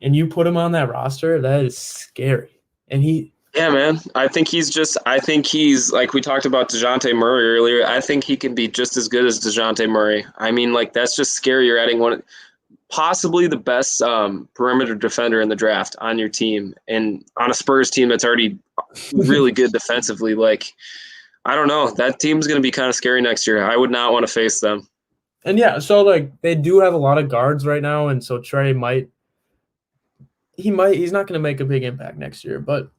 and you put him on that roster, that is scary. And Yeah, man. I think he's like we talked about DeJounte Murray earlier. I think he can be just as good as DeJounte Murray. I mean, like that's just scary. You're adding possibly the best perimeter defender in the draft on your team, and on a Spurs team that's already really good defensively. Like, I don't know. That team's going to be kind of scary next year. I would not want to face them. And yeah, so like they do have a lot of guards right now, and so Trey he's not going to make a big impact next year, but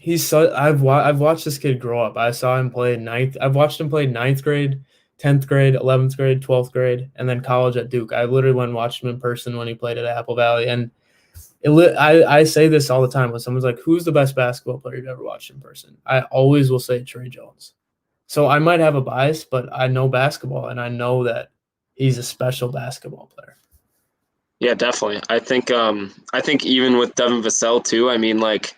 I've watched this kid grow up. I saw him play ninth. I've watched him play ninth grade, 10th grade, 11th grade, 12th grade, and then college at Duke. I literally went and watched him in person when he played at Apple Valley, and I say this all the time when someone's like, "Who's the best basketball player you've ever watched in person?" I always will say Trey Jones. So I might have a bias, but I know basketball, and I know that he's a special basketball player. Yeah, definitely. I think even with Devin Vassell too. I mean, like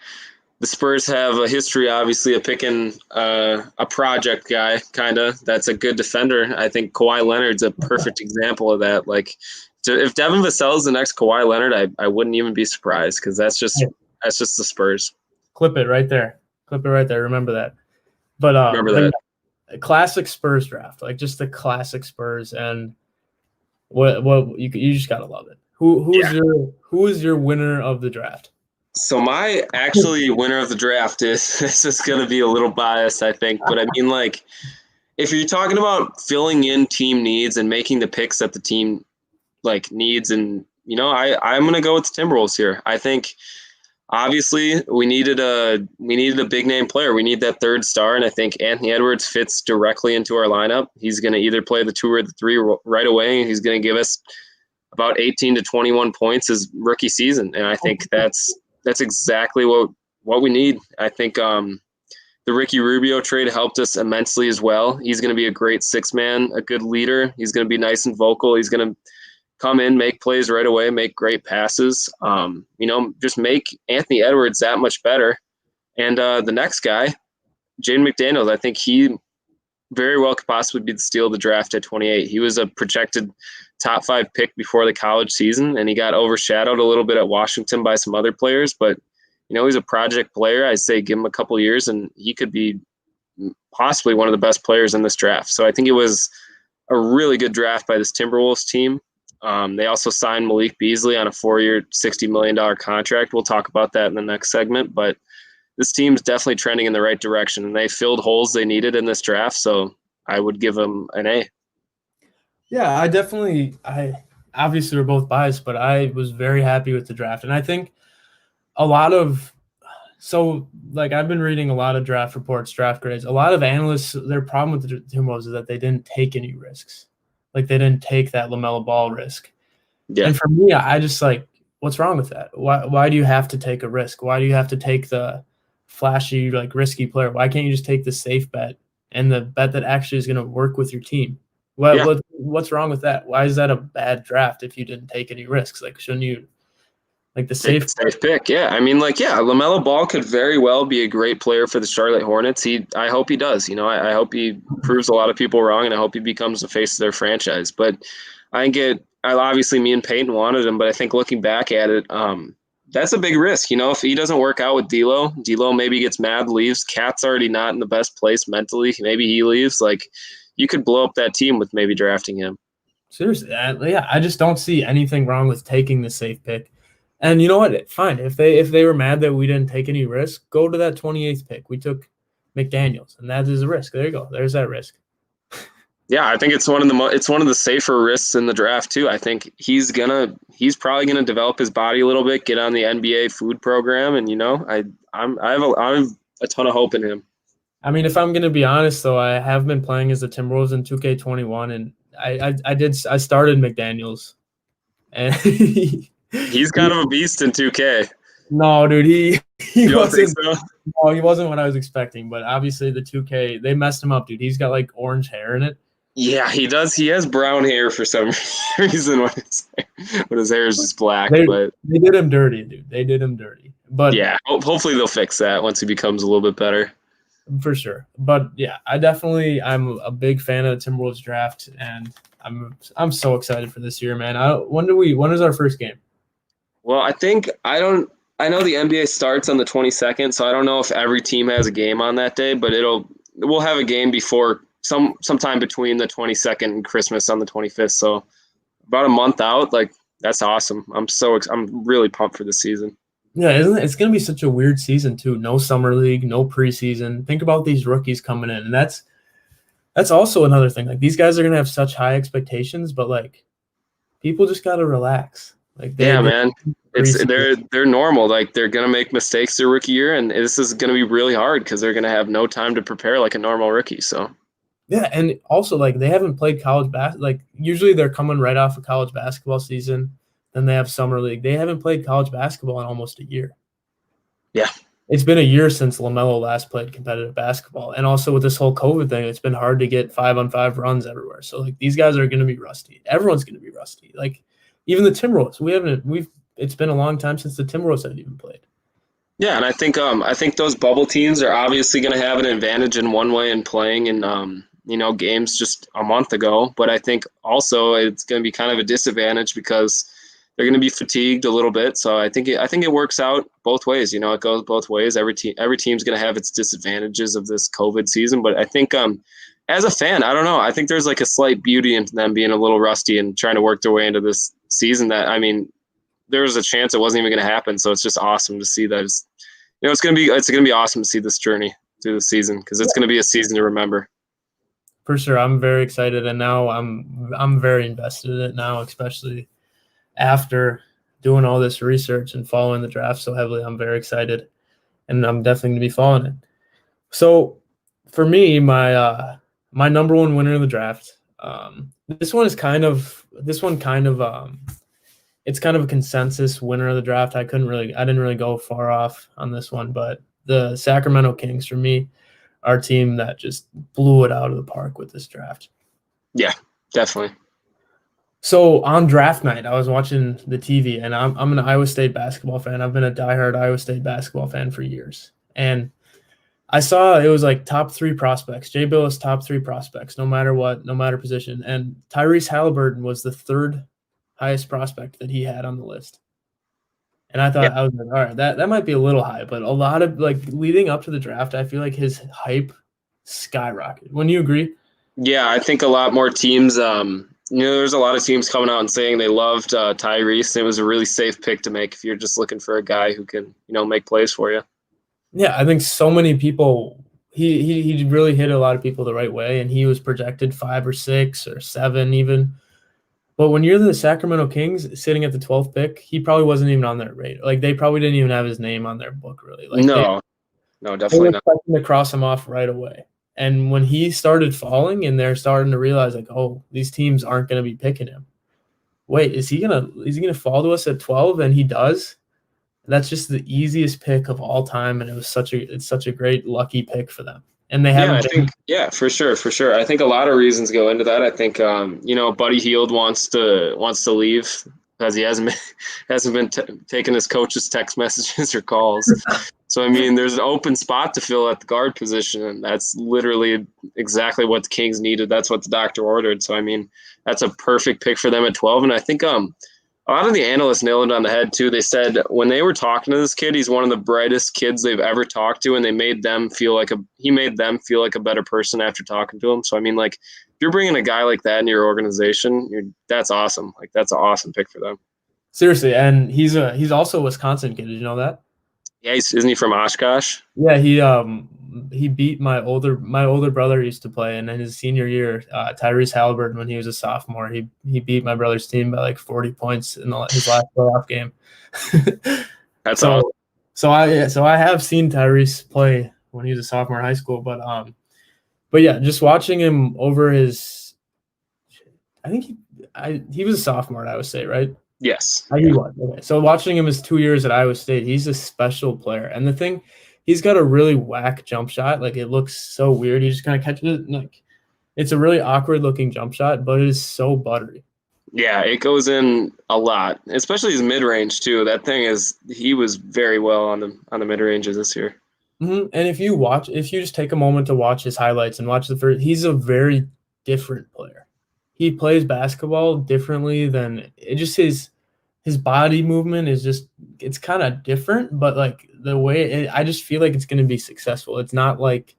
the Spurs have a history, obviously, of picking a project guy, kind of that's a good defender. I think Kawhi Leonard's a perfect example of that. Like, if Devin Vassell is the next Kawhi Leonard, I wouldn't even be surprised because that's just the Spurs. Clip it right there. Clip it right there. Remember that. But Remember that. Classic Spurs draft, like just the classic Spurs, and what you just gotta love it. Who is your winner of the draft? So my actually winner of the draft is it's just going to be a little biased, I think, but I mean, like, if you're talking about filling in team needs and making the picks that the team like needs, and I'm going to go with the Timberwolves here. I think obviously we needed a big name player. We need that third star, and I think Anthony Edwards fits directly into our lineup. He's going to either play the 2 or the 3 right away, and he's going to give us about 18 to 21 points his rookie season, and I think that's exactly what we need. I think the Ricky Rubio trade helped us immensely as well. He's going to be a great 6-man, a good leader. He's going to be nice and vocal. He's going to come in, make plays right away, make great passes. Just make Anthony Edwards that much better. And the next guy, Jaden McDaniels, I think he very well could possibly be the steal of the draft at 28. He was a projected top 5 pick before the college season, and he got overshadowed a little bit at Washington by some other players. But, he's a project player. I say give him a couple years, and he could be possibly one of the best players in this draft. So I think it was a really good draft by this Timberwolves team. They also signed Malik Beasley on a 4-year, $60 million contract. We'll talk about that in the next segment. But this team's definitely trending in the right direction, and they filled holes they needed in this draft. So I would give them an A. Yeah, I obviously we're both biased, but I was very happy with the draft. And I think I've been reading a lot of draft reports, draft grades. A lot of analysts, their problem with the Timberwolves is that they didn't take any risks. Like they didn't take that LaMelo Ball risk. Yeah. And for me, I just what's wrong with that? Why do you have to take a risk? Why do you have to take the flashy, risky player? Why can't you just take the safe bet and the bet that actually is going to work with your team? What's wrong with that? Why is that a bad draft if you didn't take any risks? Shouldn't you the safe pick? Yeah, I mean, LaMelo Ball could very well be a great player for the Charlotte Hornets. I hope he does. I hope he proves a lot of people wrong, and I hope he becomes the face of their franchise. But obviously me and Peyton wanted him, but I think looking back at it, that's a big risk. If he doesn't work out with D'Lo maybe gets mad, leaves. Cat's already not in the best place mentally. Maybe he leaves. You could blow up that team with maybe drafting him. Seriously, I just don't see anything wrong with taking the safe pick. And you know what? Fine. If they were mad that we didn't take any risk, go to that 28th pick. We took McDaniels, and that is a risk. There you go. There's that risk. Yeah, I think it's one of the safer risks in the draft too. I think he's probably gonna develop his body a little bit, get on the NBA food program, and I have a ton of hope in him. I mean, if I'm gonna be honest though, I have been playing as the Timberwolves in 2K21, and I started McDaniels, and he's kind of a beast in 2K. No, dude, he wasn't. So? No, he wasn't what I was expecting. But obviously, the 2K they messed him up, dude. He's got orange hair in it. Yeah, he does. He has brown hair for some reason when his hair is just black. But they did him dirty, dude. They did him dirty. But yeah, hopefully they'll fix that once he becomes a little bit better. For sure. But yeah, I'm a big fan of the Timberwolves draft, and I'm so excited for this year, man. When is our first game? Well, I know the NBA starts on the 22nd, so I don't know if every team has a game on that day, but we'll have a game before sometime between the 22nd and Christmas on the 25th. So about a month out, like that's awesome. I'm really pumped for this season. Yeah, isn't it? It's going to be such a weird season too. No summer league, no preseason. Think about these rookies coming in, and that's also another thing. Like these guys are going to have such high expectations, but like people just got to relax. Like Yeah, man. preseason. They're normal. Like they're gonna make mistakes their rookie year, and this is gonna be really hard because they're gonna have no time to prepare like a normal rookie. So Yeah, and also like they haven't played college like usually they're coming right off of college basketball season, then they have summer league. They haven't played college basketball in almost a year. yeah, It's been a year since LaMelo last played competitive basketball. And also with this whole COVID thing, it's been hard to get 5-on-5 runs everywhere. So like these guys are going to be rusty. Everyone's going to be rusty. Like even the Timberwolves, it's been a long time since the Timberwolves have even played. yeah, and I think those bubble teams are obviously gonna have an advantage in one way in playing in games just a month ago, but I think also it's gonna be kind of a disadvantage because they're going to be fatigued a little bit. So I think it works out both ways. You know, it goes both ways. Every team's going to have its disadvantages of this COVID season, but I think as a fan, I don't know. I think there's like a slight beauty in them being a little rusty and trying to work their way into this season. That I mean, there was a chance it wasn't even going to happen. So it's just awesome to see that. It's going to be awesome to see this journey through the season because it's going to be a season to remember. For sure, I'm very excited, and now I'm very invested in it now, especially after doing all this research and following the draft so heavily. I'm very excited, and I'm definitely going to be following it. So for me, my number one winner of the draft, this one kind of it's kind of a consensus winner of the draft. I didn't really go far off on this one, but the Sacramento Kings for me, our team that just blew it out of the park with this draft. Yeah, definitely. So on draft night, I was watching the TV, and I'm an Iowa State basketball fan. I've been a diehard Iowa State basketball fan for years, and I saw it was like top 3 prospects. Jay Billis top 3 prospects, no matter what, no matter position, and Tyrese Halliburton was the 3rd highest prospect that he had on the list. And I thought, I was like, all right, that might be a little high, but a lot of like leading up to the draft, I feel like his hype skyrocketed. Wouldn't you agree? Yeah, I think a lot more teams. There's a lot of teams coming out and saying they loved Tyrese. It was a really safe pick to make if you're just looking for a guy who can, make plays for you. Yeah, I think so many people. He really hit a lot of people the right way, and he was projected 5 or 6 or 7 even. But when you're the Sacramento Kings sitting at the 12th pick, he probably wasn't even on their radar. Like they probably didn't even have his name on their book really. Like No, they definitely were not. expecting to cross him off right away. And when he started falling and they're starting to realize like, oh, these teams aren't going to be picking him. Wait, is he gonna fall to us at 12? And he does. That's just the easiest pick of all time, and it's such a great lucky pick for them. And they haven't been. For sure. I think a lot of reasons go into that. I think Buddy Hield wants to leave because he hasn't been taking his coach's text messages or calls. So I mean, there's an open spot to fill at the guard position, and that's literally exactly what the Kings needed. That's what the doctor ordered. So I mean, that's a perfect pick for them at 12. And I think a lot of the analysts nailed it on the head too. They said when they were talking to this kid, he's one of the brightest kids they've ever talked to, and he made them feel like a better person after talking to him. So I mean, like if you're bringing a guy like that in your organization, that's awesome. Like that's an awesome pick for them. Seriously, and he's also a Wisconsin kid. Did you know that? Yeah, isn't he from Oshkosh? Yeah, he beat my older brother used to play, and in his senior year, Tyrese Halliburton when he was a sophomore, he beat my brother's team by like 40 points in his last playoff game. That's so awesome. so I have seen Tyrese play when he was a sophomore in high school, but yeah, just watching him over his, I think he was a sophomore at Iowa State, right? Yes. He was. Okay. So watching him his 2 years at Iowa State, he's a special player. And the thing, he's got a really whack jump shot. Like it looks so weird. He just kind of catches it. Like it's a really awkward looking jump shot, but it is so buttery. Yeah, it goes in a lot, especially his mid range too. He was very well on the mid ranges this year. Mm-hmm. And if you just take a moment to watch his highlights and watch he's a very different player. He plays basketball differently than it just his his body movement is just it's kind of different, but like the way I just feel like it's going to be successful. It's not like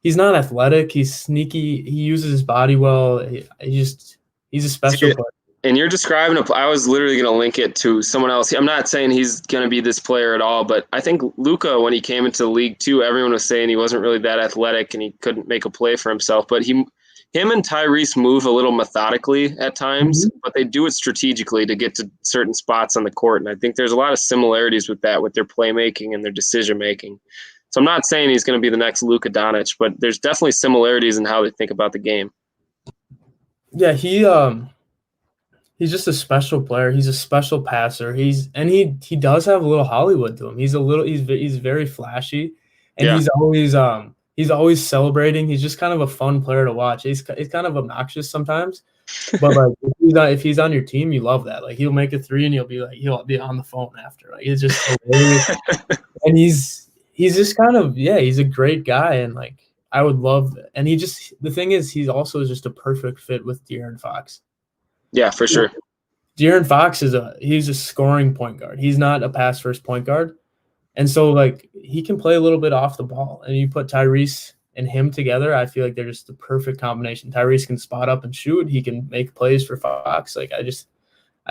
he's not athletic. He's sneaky. He uses his body well. He's a special player. And you're describing I was literally going to link it to someone else. I'm not saying he's going to be this player at all, but I think Luka, when he came into the league too, everyone was saying he wasn't really that athletic and he couldn't make a play for himself. But him and Tyrese move a little methodically at times, but they do it strategically to get to certain spots on the court. And I think there's a lot of similarities with that, with their playmaking and their decision making. So I'm not saying he's going to be the next Luka Doncic, but there's definitely similarities in how they think about the game. Yeah, he's just a special player. He's a special passer. He does have a little Hollywood to him. He's very flashy, and he's always celebrating. He's just kind of a fun player to watch. He's kind of obnoxious sometimes, but like if he's on your team, you love that. Like he'll make a three and he'll be on the phone after. Like it's just hilarious. And he's just kind of he's a great guy, and like I would love. And the thing is, he's also just a perfect fit with De'Aaron Fox. Yeah, for sure. De'Aaron Fox he's a scoring point guard. He's not a pass first point guard. And so like he can play a little bit off the ball. And you put Tyrese and him together, I feel like they're just the perfect combination. Tyrese can spot up and shoot. He can make plays for Fox. Like I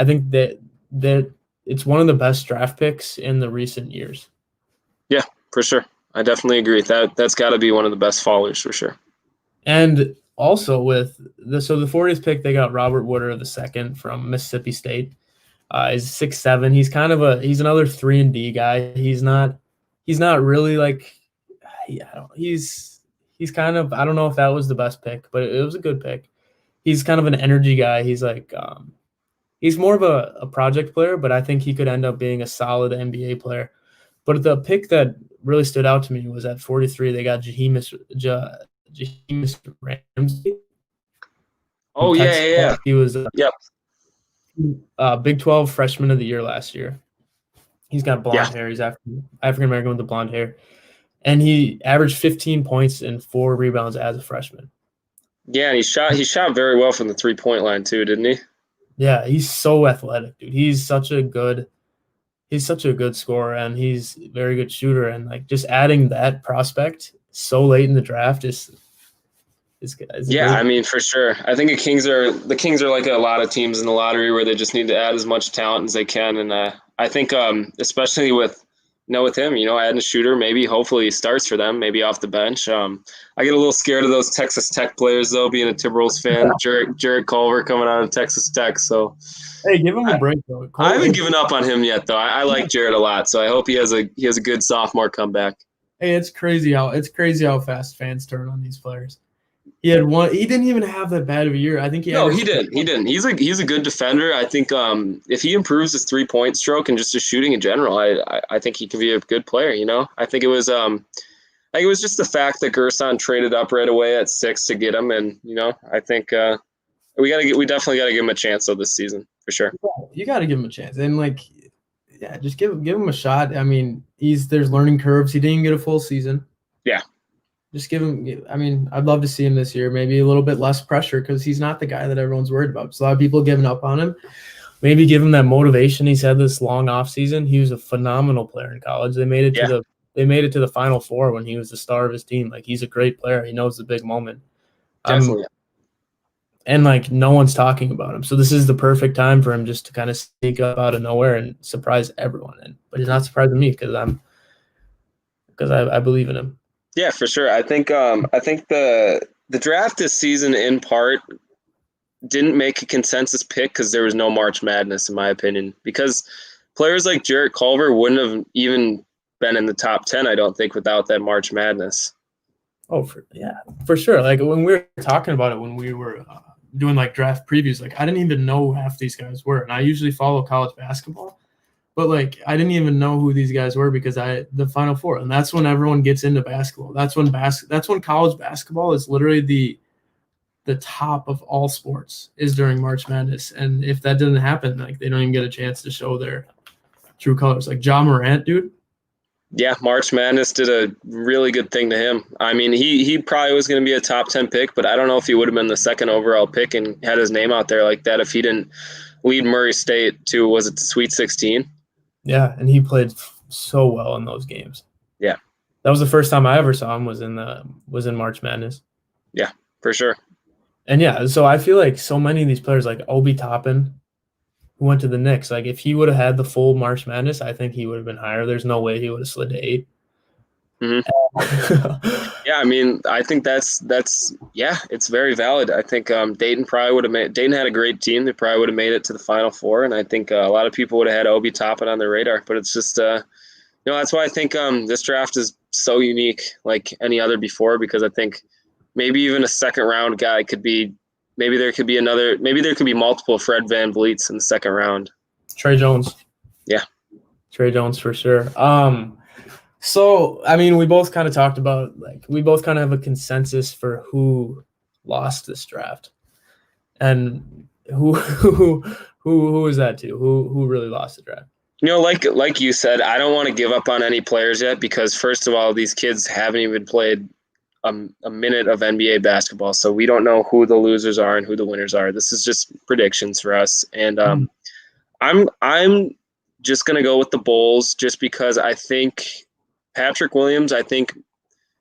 think that it's one of the best draft picks in the recent years. Yeah, for sure. I definitely agree. That's got to be one of the best fallers for sure. And also with the 40th pick, they got Robert Wooder II from Mississippi State. He's 6'7". He's another 3-and-D guy. He's not really like he's kind of, I don't know if that was the best pick, but it was a good pick. He's kind of an energy guy. He's like he's more of a project player, but I think he could end up being a solid NBA player. But the pick that really stood out to me was at 43. They got Jaheim Ramsey. Oh, yeah. He was Big 12 freshman of the year last year. He's got blonde hair. He's African-American with the blonde hair. And he averaged 15 points and 4 rebounds as a freshman. Yeah, and he shot very well from the three-point line too, didn't he? Yeah, he's so athletic, dude. He's such a good scorer, and he's a very good shooter. And like just adding that prospect so late in the draft is I mean, for sure. I think the Kings are like a lot of teams in the lottery where they just need to add as much talent as they can. And I think especially with him, adding a shooter, maybe hopefully he starts for them, maybe off the bench. I get a little scared of those Texas Tech players though, being a Timberwolves fan. Jarrett Culver coming out of Texas Tech. So hey, give him a break though. I haven't given up on him yet though. I like Jarrett a lot, so I hope he has a good sophomore comeback. Hey, it's crazy how fast fans turn on these players. He didn't even have that bad of a year. I think he didn't. He's a good defender. I think if he improves his 3-point stroke and just his shooting in general, I think he can be a good player. I think it was just the fact that Gerson traded up right away at 6 to get him, and I think we definitely got to give him a chance though this season for sure. You got to give him a chance, and just give him a shot. I mean, there's learning curves. He didn't even get a full season. Yeah. Just give him – I mean, I'd love to see him this year. Maybe a little bit less pressure because he's not the guy that everyone's worried about. There's a lot of people giving up on him. Maybe give him that motivation. He's had this long offseason. He was a phenomenal player in college. They made it to the Final Four when he was the star of his team. Like, he's a great player. He knows the big moment. Definitely. And, no one's talking about him. So this is the perfect time for him just to kind of sneak up out of nowhere and surprise everyone. But he's not surprising me because I believe in him. Yeah, for sure. I think the draft this season in part didn't make a consensus pick because there was no March Madness, in my opinion. Because players like Jarrett Culver wouldn't have even been in the top 10, I don't think, without that March Madness. Oh, for sure. Like when we were talking about it, when we were doing draft previews, I didn't even know who half these guys were, and I usually follow college basketball. But I didn't even know who these guys were because the Final Four, and that's when everyone gets into basketball. That's when college basketball is literally the top of all sports is during March Madness. And if that doesn't happen, they don't even get a chance to show their true colors. Like Ja Morant, dude. Yeah, March Madness did a really good thing to him. I mean, he probably was going to be a top 10 pick, but I don't know if he would have been the second overall pick and had his name out there like that if he didn't lead Murray State to, was it the Sweet 16? Yeah, and he played so well in those games. Yeah. That was the first time I ever saw him was in March Madness. Yeah, for sure. And yeah, so I feel like so many of these players, like Obi Toppin, who went to the Knicks, like if he would have had the full March Madness, I think he would have been higher. There's no way he would have slid to 8. Mm-hmm. Yeah, I mean, I think that's yeah, it's very valid. I think Dayton probably would have made. Dayton had a great team. They probably would have made it to the Final Four, and I think a lot of people would have had Obi Toppin on their radar. But it's just, that's why I think this draft is so unique, like any other before, because I think maybe even a second round guy could be. Maybe there could be multiple Fred VanVleets in the second round. Trey Jones. Yeah. Trey Jones for sure. So, I mean, we both kind of talked about, like, we both kind of have a consensus for who lost this draft. And who is that to? Who really lost the draft? Like you said, I don't want to give up on any players yet because, first of all, these kids haven't even played a minute of NBA basketball, so we don't know who the losers are and who the winners are. This is just predictions for us, and I'm just gonna go with the Bulls just because I think Patrick Williams. I think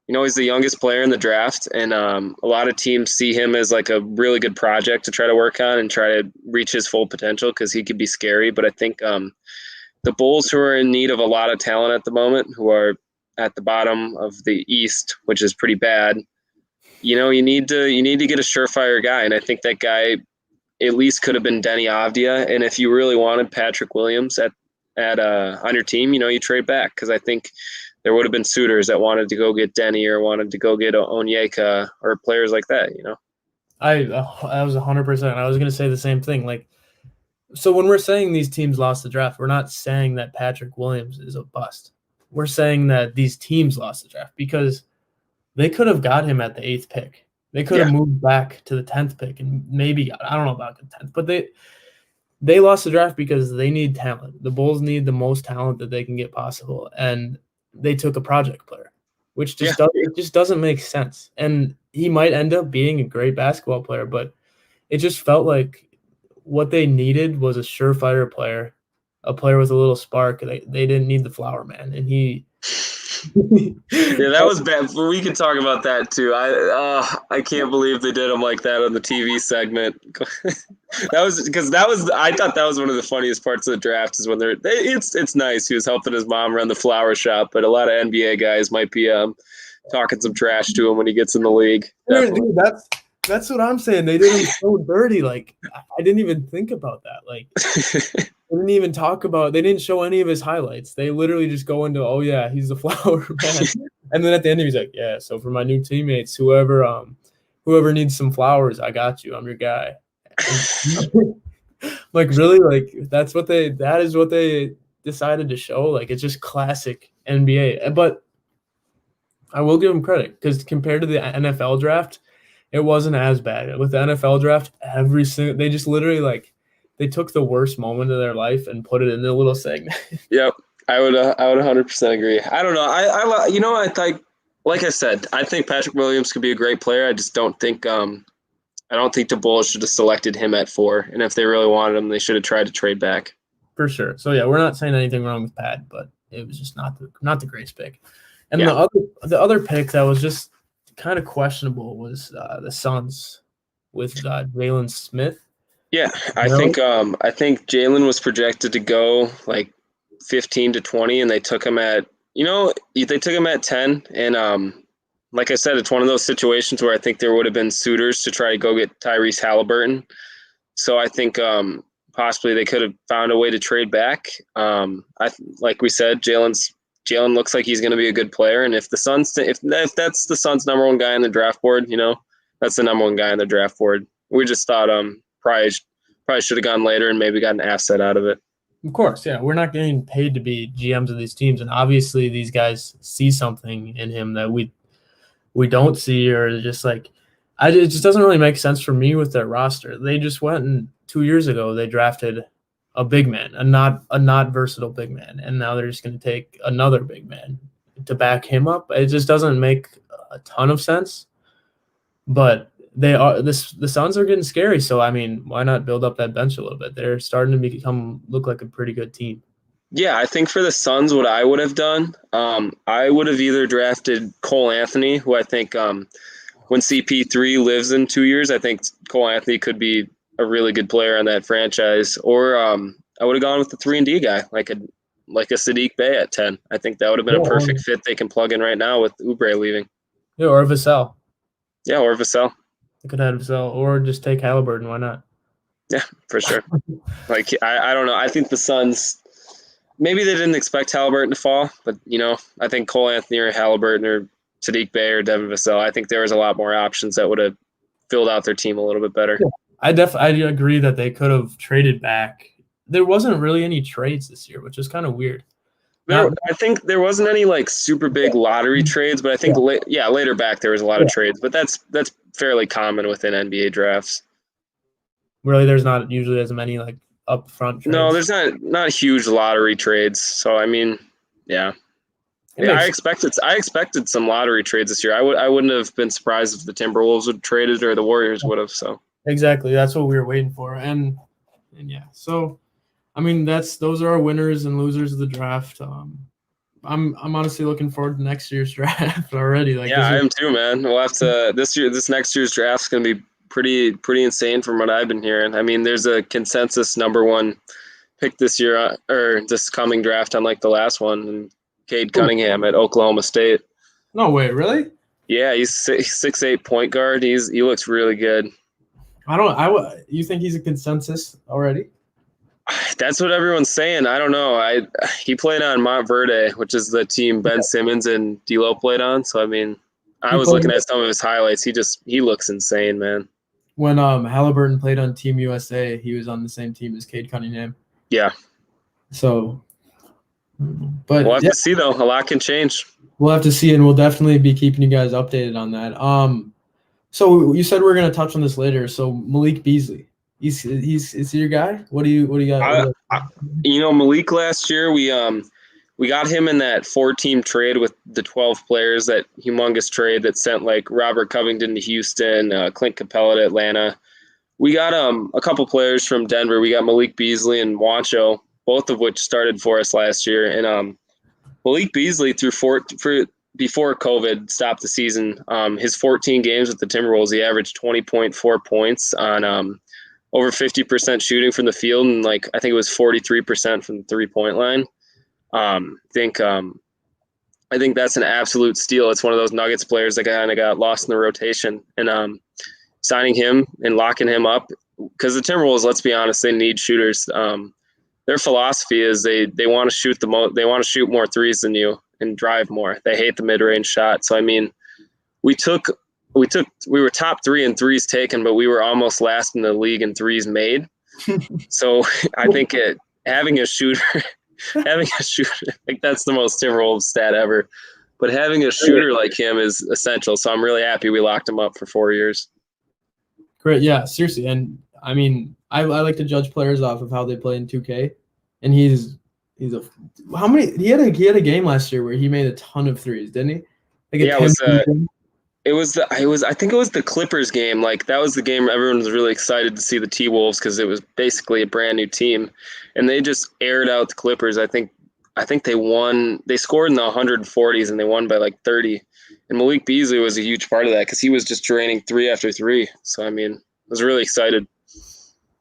he's the youngest player in the draft, and a lot of teams see him as like a really good project to try to work on and try to reach his full potential because he could be scary. But I think the Bulls, who are in need of a lot of talent at the moment, who are at the bottom of the East, which is pretty bad. You need to get a surefire guy, and I think that guy at least could have been Denny Avdia. And if you really wanted Patrick Williams at on your team, you trade back because I think there would have been suitors that wanted to go get Denny or wanted to go get Onyeka or players like that. I was 100%. I was going to say the same thing. Like, so when we're saying these teams lost the draft, we're not saying that Patrick Williams is a bust. We're saying that these teams lost the draft because they could have got him at the 8th pick. They could have moved back to the 10th pick and maybe I don't know about the 10th, but they lost the draft because they need talent. The Bulls need the most talent that they can get possible, and they took a project player, which just doesn't make sense. And he might end up being a great basketball player, but it just felt like what they needed was a surefire player, a player with a little spark. They didn't need the flower man, and he. Yeah, that was bad. We can talk about that too. I can't believe they did him like that on the TV segment. I thought that was one of the funniest parts of the draft is when it's nice. He was helping his mom run the flower shop, but a lot of NBA guys might be talking some trash to him when he gets in the league. Dude, that's what I'm saying. They did him so dirty. Like, I didn't even think about that. Like, they didn't even talk about. They didn't show any of his highlights. They literally just go into, oh yeah, he's the flower man, and then at the end he's like, yeah. So for my new teammates, whoever needs some flowers, I got you. I'm your guy. Like, really, like that is what they decided to show. Like, it's just classic NBA. But I will give them credit because compared to the NFL draft, it wasn't as bad. With the NFL draft, they just literally they took the worst moment of their life and put it in a little segment. Yep, I would 100% agree. I don't know. I think, like I said, I think Patrick Williams could be a great player. I just don't think the Bulls should have selected him at 4. And if they really wanted him, they should have tried to trade back. For sure. So yeah, we're not saying anything wrong with Pat, but it was just not the greatest pick. And the other pick that was just kind of questionable was the Suns with Jalen Smith. Yeah, I think Jalen was projected to go like 15 to 20, and they took him at 10. And like I said, it's one of those situations where I think there would have been suitors to try to go get Tyrese Halliburton. So I think possibly they could have found a way to trade back. Like we said, Jalen looks like he's going to be a good player, and if that's the Suns' number one guy on the draft board, that's the number one guy on the draft board. We just thought probably should have gone later and maybe got an asset out of it. Of course, yeah. We're not getting paid to be GMs of these teams, and obviously these guys see something in him that we don't see, or just like it just doesn't really make sense for me with their roster. They just went and 2 years ago they drafted a big man, a not versatile big man, and now they're just going to take another big man to back him up. It just doesn't make a ton of sense. But They are this. The Suns are getting scary. So I mean, why not build up that bench a little bit? They're starting to become look like a pretty good team. Yeah, I think for the Suns, what I would have done, I would have either drafted Cole Anthony, who I think when CP3 lives in 2 years, I think Cole Anthony could be a really good player on that franchise. Or I would have gone with the 3-and-D guy, like a Sadiq Bey at 10. I think that would have been Yeah, a or, perfect fit they can plug in right now with Oubre leaving. yeah, or Vassell. Yeah, or Vassell. They could have Vassell, or just take Halliburton. Why not? Yeah, for sure. Like I don't know. I think the Suns maybe they didn't expect Halliburton to fall, but I think Cole Anthony or Halliburton or Sadiq Bey or Devin Vassell, I think there was a lot more options that would have filled out their team a little bit better. Yeah. I agree that they could have traded back. There wasn't really any trades this year, which is kind of weird. I think there wasn't any like super big lottery trades, but I think later back there was a lot of trades, but that's fairly common within NBA drafts. Really, there's not usually as many like upfront trades. No, there's not huge lottery trades. So I mean, yeah. I expected some lottery trades this year. I wouldn't have been surprised if the Timberwolves would have traded or the Warriors would have. So exactly, that's what we were waiting for, and yeah. So, I mean, those are our winners and losers of the draft. I'm honestly looking forward to next year's draft already. Like, yeah, I am too, man. We'll have to this next year's draft is going to be pretty insane from what I've been hearing. I mean, there's a consensus number one pick this year or this coming draft, unlike the last one, and Cade Cunningham at Oklahoma State. No way, really? Yeah, he's 6'8" point guard. He looks really good. You think he's a consensus already? That's what everyone's saying. I don't know. He played on Montverde, which is the team Ben Simmons and D'Lo played on. So I mean, I was looking at some of his highlights. He looks insane, man. When Halliburton played on Team USA, he was on the same team as Cade Cunningham. Yeah. So, but we'll have to see though. A lot can change. We'll have to see, and we'll definitely be keeping you guys updated on that. So you said we're gonna touch on this later. So Malik Beasley, is he your guy? What do you got? Malik last year we got him in that 4-team trade with the 12 players, that humongous trade that sent like Robert Covington to Houston, Clint Capella to Atlanta. We got a couple players from Denver. We got Malik Beasley and Wancho, both of which started for us last year. And Malik Beasley before COVID stopped the season, his 14 games with the Timberwolves, he averaged 20.4 points on over 50% shooting from the field, and I think it was 43% from the 3-point line. I think that's an absolute steal. It's one of those Nuggets players that kind of got lost in the rotation, and signing him and locking him up, because the Timberwolves, let's be honest, they need shooters. Their philosophy is they want to shoot they want to shoot more threes than you and drive more. They hate the mid-range shot. So I mean, we were top 3 in threes taken, but we were almost last in the league in threes made. So I think having a shooter, like that's the most Timberwolves stat ever. But having a shooter like him is essential. So I'm really happy we locked him up for 4 years. Great, yeah, seriously, and I mean, I like to judge players off of how they play in 2K, and he's how many he had a game last year where he made a ton of threes, didn't he? I think it was the Clippers game. Like that was the game everyone was really excited to see the T-Wolves, because it was basically a brand new team, and they just aired out the Clippers. I think they won. They scored in the 140s and they won by like 30. And Malik Beasley was a huge part of that, because he was just draining 3 after 3. So I mean, I was really excited.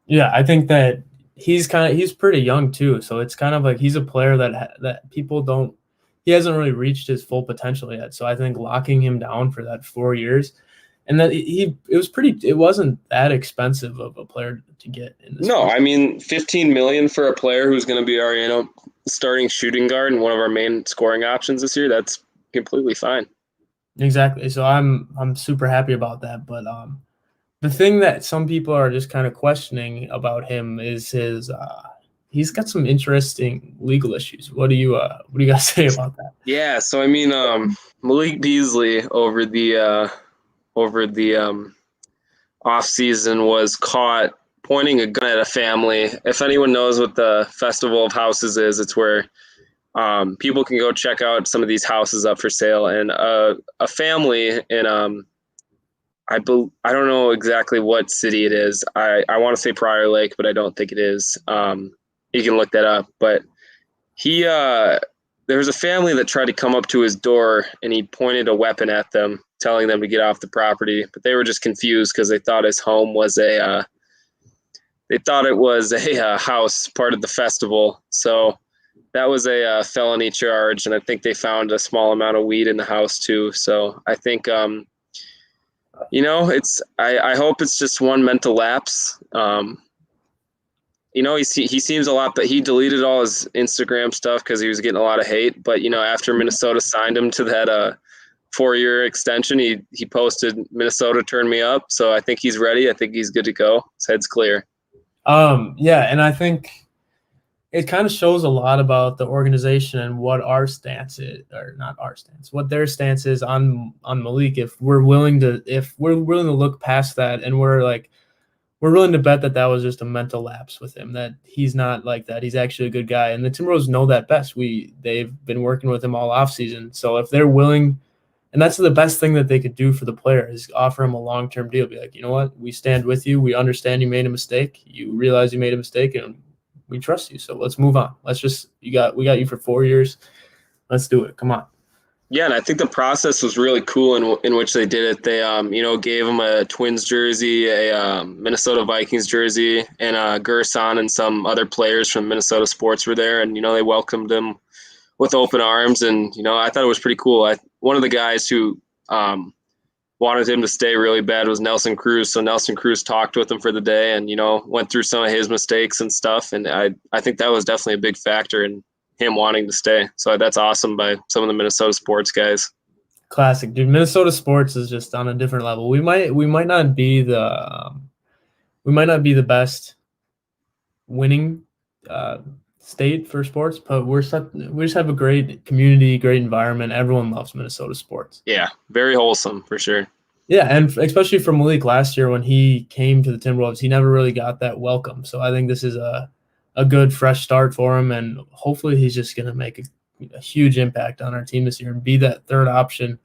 Yeah, I think that he's pretty young too. So it's kind of like he's a player that people don't. He hasn't really reached his full potential yet. So I think locking him down for that 4 years, and that it wasn't that expensive of a player to get in this. No, I mean, $15 million for a player who's going to be our, starting shooting guard and one of our main scoring options this year. That's completely fine. Exactly. So I'm super happy about that. But the thing that some people are just kind of questioning about him is his he's got some interesting legal issues. What do you guys say about that? Yeah, so I mean, Malik Beasley over the off season was caught pointing a gun at a family. If anyone knows what the Festival of Houses is, it's where people can go check out some of these houses up for sale, and a family in I don't know exactly what city it is. I want to say Prior Lake, but I don't think it is. You can look that up. But he there was a family that tried to come up to his door and he pointed a weapon at them, telling them to get off the property. But they were just confused because they thought his home was they thought it was a house part of the festival. So that was a felony charge, and I think they found a small amount of weed in the house too. So I think it's I hope it's just one mental lapse. He seems a lot, but he deleted all his Instagram stuff because he was getting a lot of hate. But after Minnesota signed him to that 4-year extension, he posted Minnesota turned me up. So I think he's ready. I think he's good to go. His head's clear. Yeah, and I think it kind of shows a lot about the organization and what our stance is, or not our stance, what their stance is on Malik. If we're willing to look past that, and we're willing to bet that was just a mental lapse with him, that he's not like that. He's actually a good guy, and the Timberwolves know that best. They've been working with him all offseason. So if they're willing, and that's the best thing that they could do for the player, is offer him a long-term deal. Be like, you know what, we stand with you. We understand you made a mistake. You realize you made a mistake, and we trust you. So let's move on. We got you for 4 years. Let's do it. Come on. Yeah, and I think the process was really cool in which they did it. They, gave him a Twins jersey, a Minnesota Vikings jersey, and Gerson and some other players from Minnesota sports were there, and they welcomed him with open arms. And I thought it was pretty cool. One of the guys who wanted him to stay really bad was Nelson Cruz. So Nelson Cruz talked with him for the day, and went through some of his mistakes and stuff. And I think that was definitely a big factor in him wanting to stay. So that's awesome by some of the Minnesota sports guys. Classic, dude. Minnesota sports is just on a different level. We might not be the best winning state for sports, but we just have a great community, great environment. Everyone loves Minnesota sports. Yeah, very wholesome for sure. Yeah, and especially for Malik last year when he came to the Timberwolves, he never really got that welcome. So I think this is a good fresh start for him, and hopefully he's just going to make a huge impact on our team this year and be that third option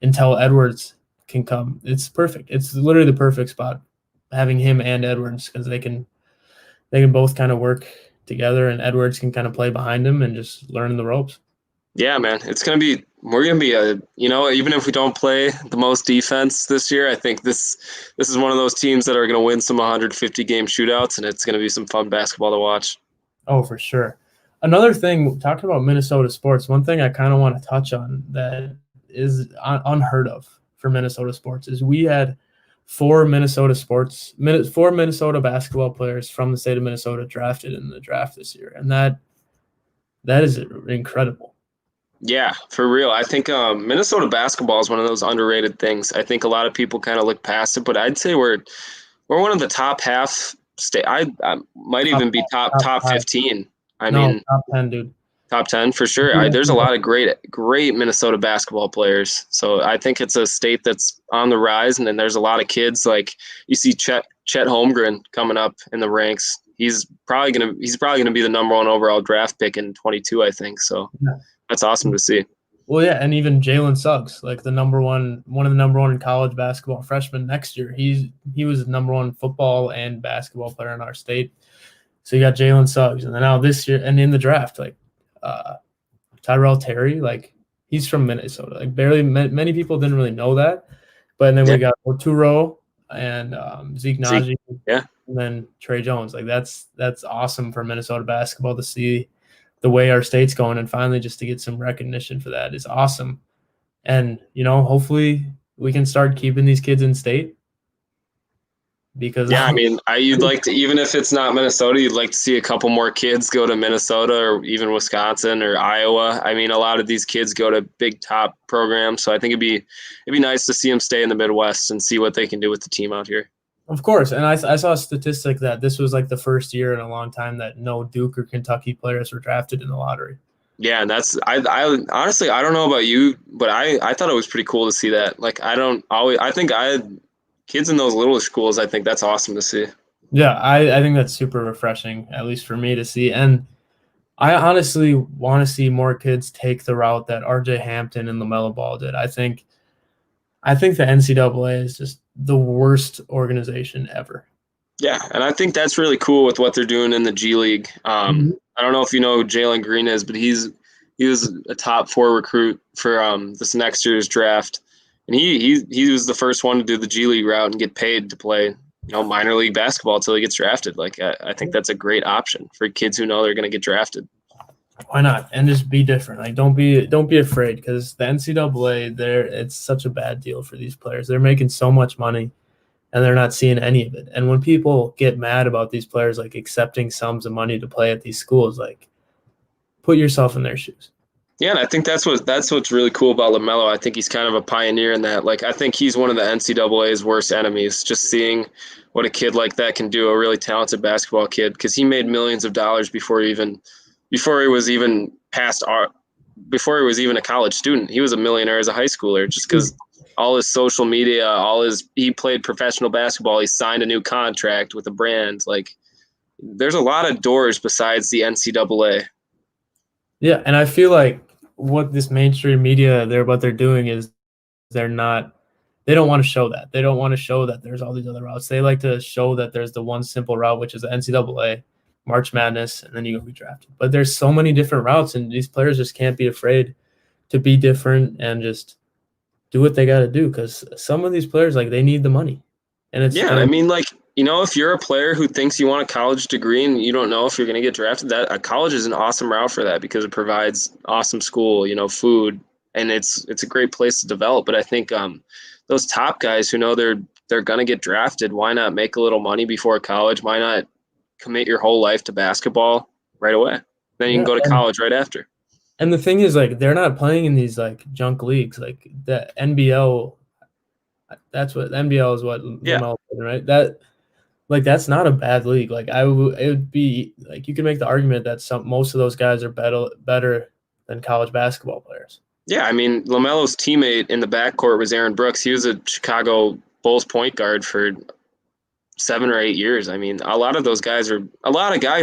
until Edwards can come. It's perfect. It's literally the perfect spot, having him and Edwards, because they can both kind of work together, and Edwards can kind of play behind him and just learn the ropes. Yeah, man, we're gonna be even if we don't play the most defense this year, I think this is one of those teams that are gonna win some 150 game shootouts, and it's gonna be some fun basketball to watch. Oh, for sure. Another thing, talking about Minnesota sports, one thing I kind of want to touch on that is unheard of for Minnesota sports is we had four Minnesota basketball players from the state of Minnesota drafted in the draft this year, and that is incredible. Yeah, for real. I think Minnesota basketball is one of those underrated things. I think a lot of people kind of look past it, but I'd say we're one of the top half state. I might even be top 15. I mean, top 10, dude. Top 10 for sure. There's a lot of great Minnesota basketball players. So I think it's a state that's on the rise, and then there's a lot of kids like you see Chet Holmgren coming up in the ranks. He's probably gonna be the number 1 overall draft pick in 22, I think. So that's awesome to see. Well, yeah, and even Jalen Suggs, like one of the number 1 in college basketball freshmen next year. He was the number 1 football and basketball player in our state. So you got Jalen Suggs, and then now this year and in the draft, like Tyrell Terry, like he's from Minnesota. Like many people didn't really know that, but then we got Oturo and Zeke Naji, and then Trey Jones. Like that's awesome for Minnesota basketball to see the way our state's going, and finally just to get some recognition for that is awesome. And hopefully we can start keeping these kids in state. Because I mean, you'd like to, even if it's not Minnesota, you'd like to see a couple more kids go to Minnesota or even Wisconsin or Iowa. I mean, a lot of these kids go to big top programs, so I think it'd be nice to see them stay in the Midwest and see what they can do with the team out here. Of course, and I saw a statistic that this was like the first year in a long time that no Duke or Kentucky players were drafted in the lottery. Yeah, and I honestly I don't know about you, but I thought it was pretty cool to see that. Like kids in those little schools, I think that's awesome to see. Yeah, I think that's super refreshing, at least for me to see. And I honestly want to see more kids take the route that RJ Hampton and LaMelo Ball did. I think the NCAA is just the worst organization ever. Yeah, and I think that's really cool with what they're doing in the G League. I don't know if you know who Jalen Green is, but he was a top 4 recruit for this next year's draft, and he was the first one to do the G League route and get paid to play minor league basketball until he gets drafted. Like I think that's a great option for kids who know they're going to get drafted. Why not? And just be different. Like don't be afraid, because the NCAA it's such a bad deal for these players. They're making so much money and they're not seeing any of it. And when people get mad about these players like accepting sums of money to play at these schools, like put yourself in their shoes. Yeah, and I think that's what's really cool about LaMelo. I think he's kind of a pioneer in that. Like I think he's one of the NCAA's worst enemies. Just seeing what a kid like that can do, a really talented basketball kid, because he made millions of dollars before he was even before he was even a college student. He was a millionaire as a high schooler just because all his social media, he played professional basketball. He signed a new contract with a brand. Like there's a lot of doors besides the NCAA. Yeah, and I feel like what this mainstream media what they're doing is they don't want to show that. They don't want to show that there's all these other routes. They like to show that there's the one simple route, which is the NCAA, March Madness, and then you go be drafted. But there's so many different routes, and these players just can't be afraid to be different and just do what they got to do, because some of these players, like, they need the money. And I mean, like, if you're a player who thinks you want a college degree and you don't know if you're going to get drafted, that a college is an awesome route for that because it provides awesome school, food, and it's a great place to develop. But I think those top guys who know they're going to get drafted, why not make a little money before college? Why not commit your whole life to basketball right away? Then you can go to college right after. And the thing is, like, they're not playing in these like junk leagues, like the NBL. That's what NBL is. What LaMelo, right? That's not a bad league. Like it would be like you can make the argument that most of those guys are better than college basketball players. Yeah, I mean, LaMelo's teammate in the backcourt was Aaron Brooks. He was a Chicago Bulls point guard for 7 or 8 years. I mean, a lot of guys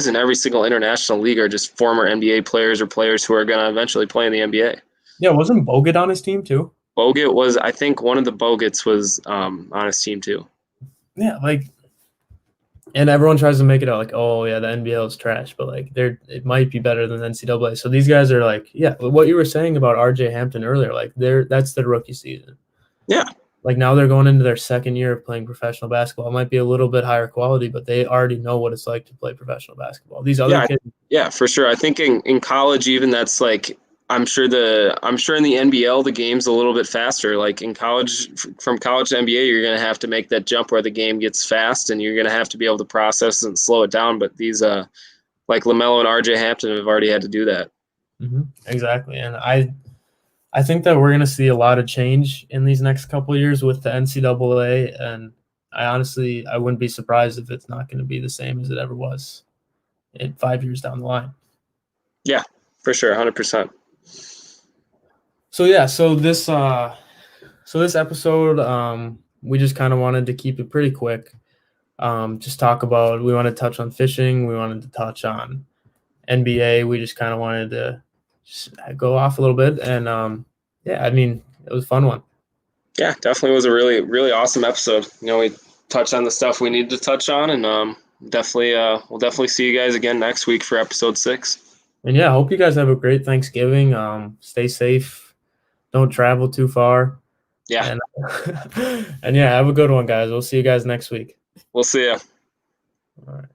in every single international league are just former NBA players or players who are going to eventually play in the NBA. Yeah, wasn't Bogut on his team too? Bogut was, I think one of the Bogut's was on his team too. Yeah, like, and everyone tries to make it out like, oh yeah, the NBL is trash, but like it might be better than the NCAA. So these guys are like, yeah, what you were saying about RJ Hampton earlier, like that's their rookie season. Yeah. Like now they're going into their second year of playing professional basketball. It might be a little bit higher quality, but they already know what it's like to play professional basketball. These other kids. Yeah, for sure. I think in college, even that's like, I'm sure in the NBL, the game's a little bit faster. Like in college, from college to NBA, you're going to have to make that jump where the game gets fast and you're going to have to be able to process and slow it down. But these, like LaMelo and RJ Hampton have already had to do that. Mm-hmm. Exactly. And I think that we're going to see a lot of change in these next couple of years with the NCAA, and I wouldn't be surprised if it's not going to be the same as it ever was in 5 years down the line. Yeah, for sure, 100%. So this episode, we just kind of wanted to keep it pretty quick. Just talk about, we want to touch on fishing, we wanted to touch on NBA. We just kind of wanted to just go off a little bit, and I mean, it was a fun one. Yeah, definitely was a really, really awesome episode. We touched on the stuff we needed to touch on, and we'll definitely see you guys again next week for episode 6. And I hope you guys have a great Thanksgiving. Stay safe, don't travel too far. Yeah, and have a good one, guys. We'll see you guys next week. We'll see you. All right.